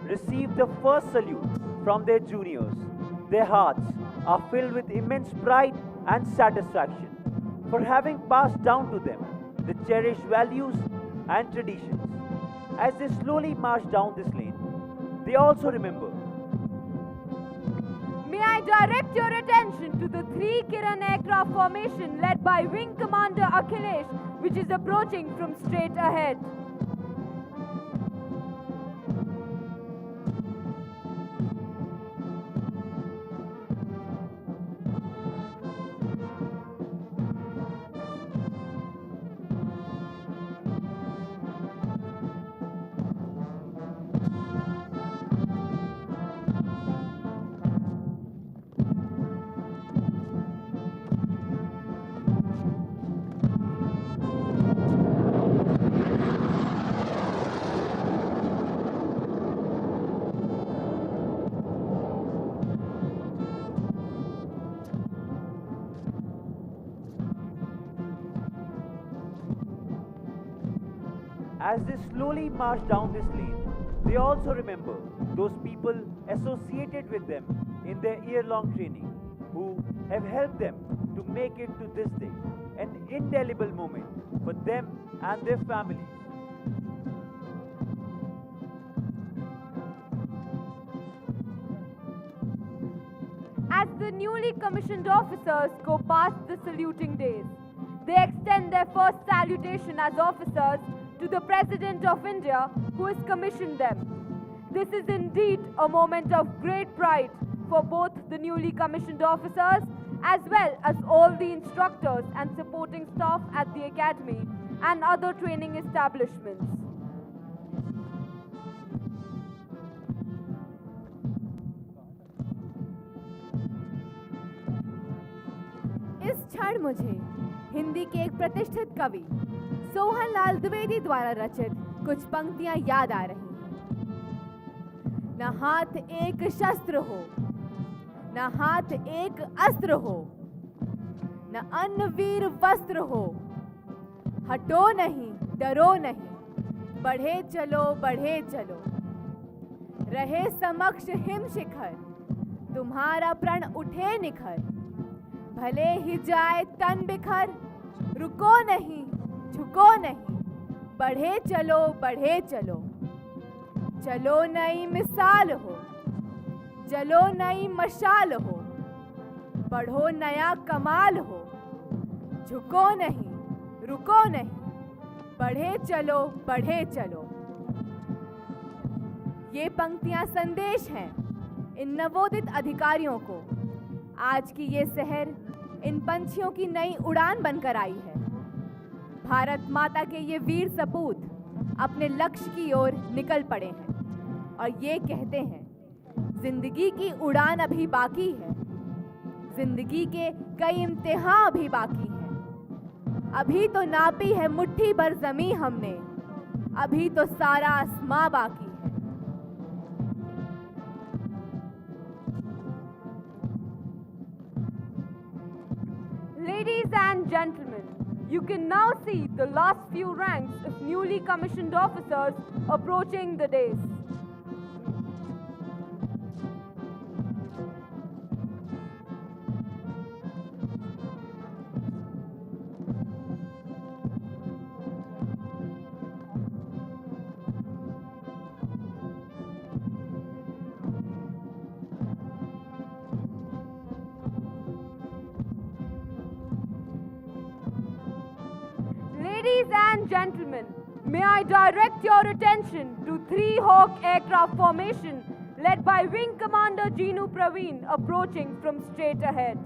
receive the first salute from their juniors, their hearts are filled with immense pride and satisfaction for having passed down to them the cherished values and traditions. As they slowly march down this lane, they also remember. May I direct your attention to the 3 Kiran aircraft formation led by Wing Commander Akhilesh, which is approaching from straight ahead. As they slowly march down this lane, they also remember those people associated with them in their year-long training who have helped them to make it to this day, an indelible moment for them and their families. As the newly commissioned officers go past the saluting days, they extend their first salutation as officers to the President of India who has commissioned them. This is indeed a moment of great pride for both the newly commissioned officers as well as all the instructors and supporting staff at the academy and other training establishments. इस क्षण मुझे हिंदी के एक प्रतिष्ठित कवि सोहनलाल द्विवेदी द्वारा रचित कुछ पंक्तियां याद आ रही हैं। न हाथ एक शस्त्र हो, न हाथ एक अस्त्र हो, न अन्न वीर वस्त्र हो, हटो नहीं डरो नहीं, बढ़े चलो, रहे समक्ष हिम शिखर, तुम्हारा प्रण उठे निखर, भले ही जाए तन बिखर, रुको नहीं झुको नहीं, बढ़े चलो, चलो नई मिसाल हो, जलो नई मशाल हो, बढ़ो नया कमाल हो, झुको नहीं रुको नहीं, बढ़े चलो। ये पंक्तियां संदेश हैं इन नवोदित अधिकारियों को। आज की ये शहर इन पंछियों की नई उड़ान बनकर आई है। भारत माता के ये वीर सपूत अपने लक्ष्य की ओर निकल पड़े हैं और ये कहते हैं जिंदगी की उड़ान अभी बाकी है, जिंदगी के कई इम्तिहान अभी बाकी हैं। अभी तो नापी है मुट्ठी भर ज़मीं हमने, अभी तो सारा आसमां बाकी है। Ladies and gentlemen, you can now see the last few ranks of newly commissioned officers approaching the dais. Ladies and gentlemen, may I direct your attention to 3 Hawk aircraft formation led by Wing Commander Jeenu Praveen approaching from straight ahead.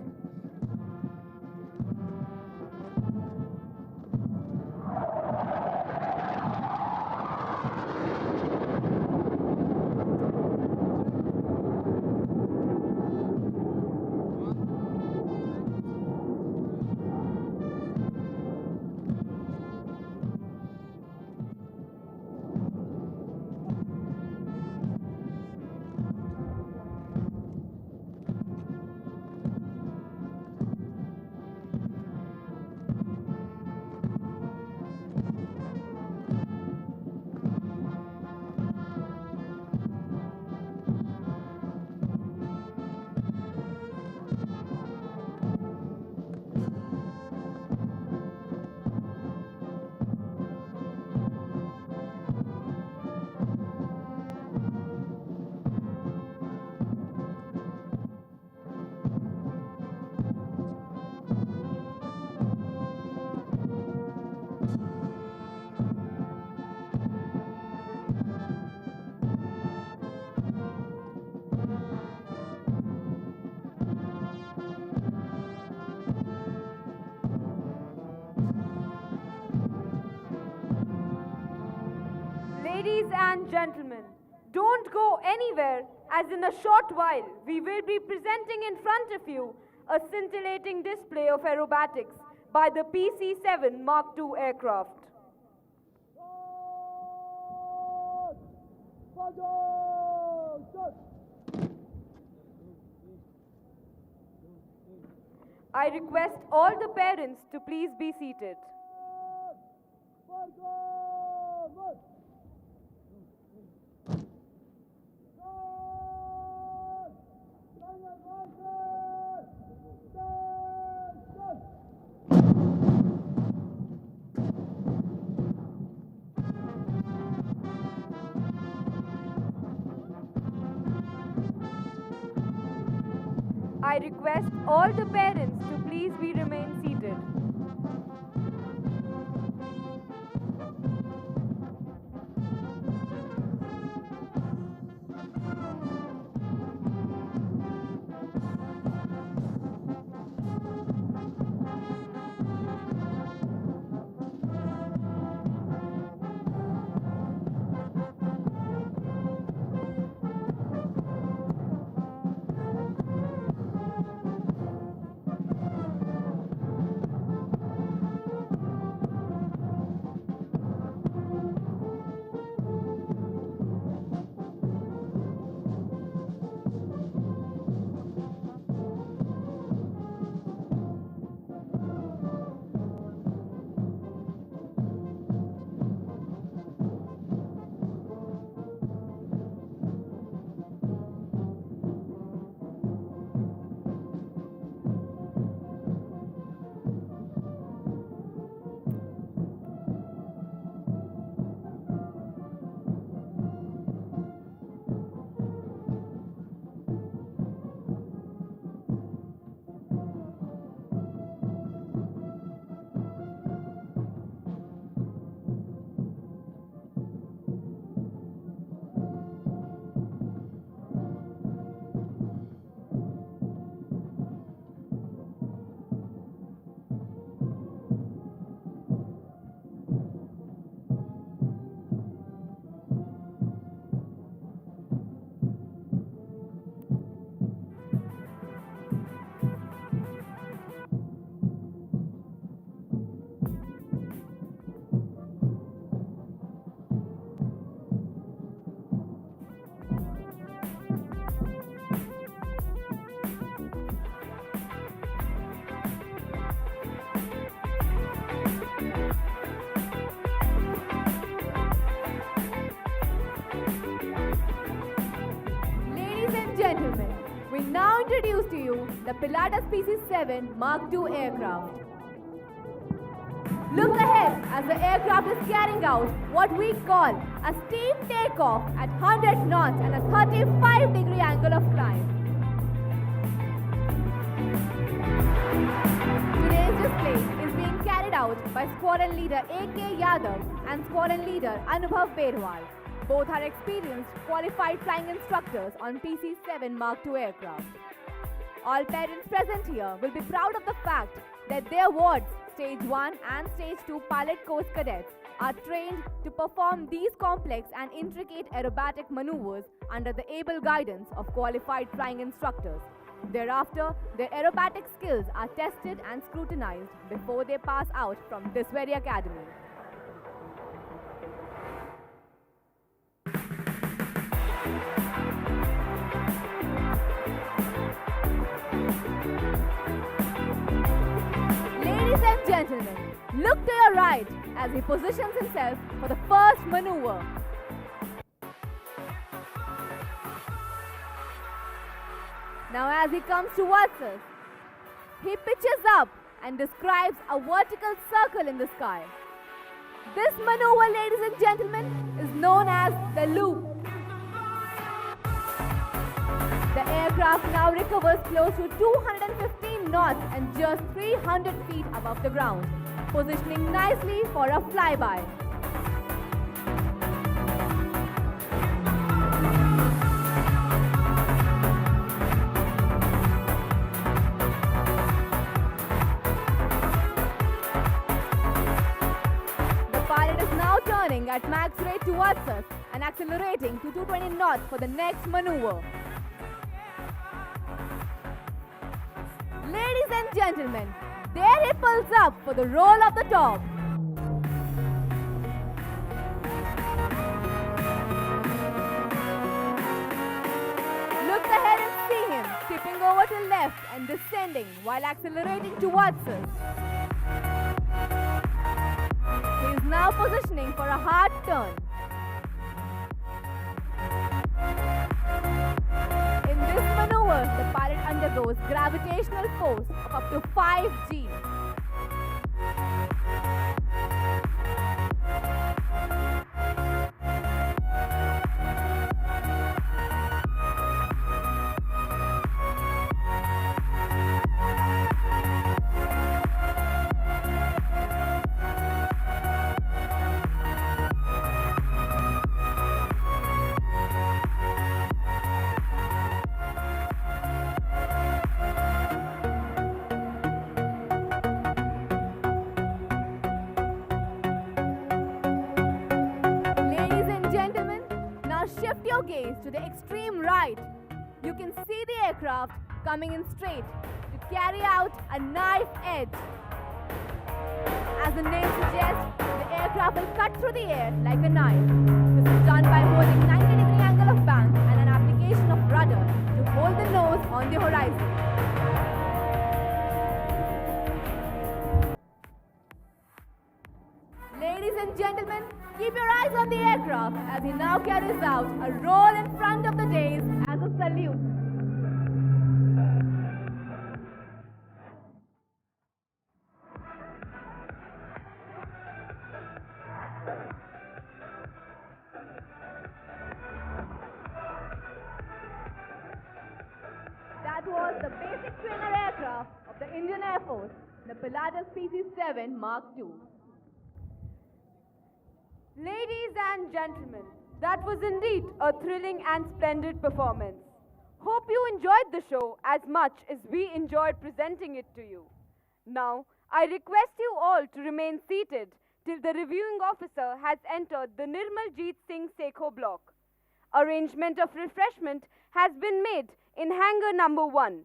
and gentlemen, don't go anywhere, as in a short while we will be presenting in front of you a scintillating display of aerobatics by the PC-7 Mark II aircraft. I request all the parents to please be seated. I request all the parents to please remain seated. Gentlemen, we now introduce to you the Pilatus PC-7 Mark II aircraft. Look ahead as the aircraft is carrying out what we call a steam takeoff at 100 knots and a 35-degree angle of climb. Today's display is being carried out by Squadron Leader A.K. Yadav and Squadron Leader Anubhav Berwal. Both are experienced, qualified flying instructors on PC-7 Mark II aircraft. All parents present here will be proud of the fact that their wards, Stage 1 and Stage 2 pilot course cadets, are trained to perform these complex and intricate aerobatic maneuvers under the able guidance of qualified flying instructors. Thereafter, their aerobatic skills are tested and scrutinized before they pass out from this very academy. Ladies and gentlemen, look to your right as he positions himself for the first maneuver. Now as he comes towards us, he pitches up and describes a vertical circle in the sky. This maneuver, ladies and gentlemen, is known as the loop. The aircraft now recovers close to 215 knots and just 300 feet above the ground, positioning nicely for a flyby. The pilot is now turning at max rate towards us and accelerating to 220 knots for the next maneuver. Ladies and gentlemen, there he pulls up for the roll of the top. Look ahead and see him tipping over to left and descending while accelerating towards us. He is now positioning for a hard turn. In this maneuver, the pilot undergoes gravitational force of up to 5 G. Shift your gaze to the extreme right. You can see the aircraft coming in straight to carry out a knife edge. As the name suggests, the aircraft will cut through the air like a knife. This is done by holding 90-degree angle of bank and an application of rudder to hold the nose on the horizon. Ladies and gentlemen, keep your eyes on the aircraft as he now carries out a roll in front of the days as a salute. That was the basic trainer aircraft of the Indian Air Force, the Pilatus PC-7 Mark II. Ladies and gentlemen, that was indeed a thrilling and splendid performance. Hope you enjoyed the show as much as we enjoyed presenting it to you. Now, I request you all to remain seated till the reviewing officer has entered the Nirmaljeet Singh Sekho block. Arrangement of refreshment has been made in hangar number 1.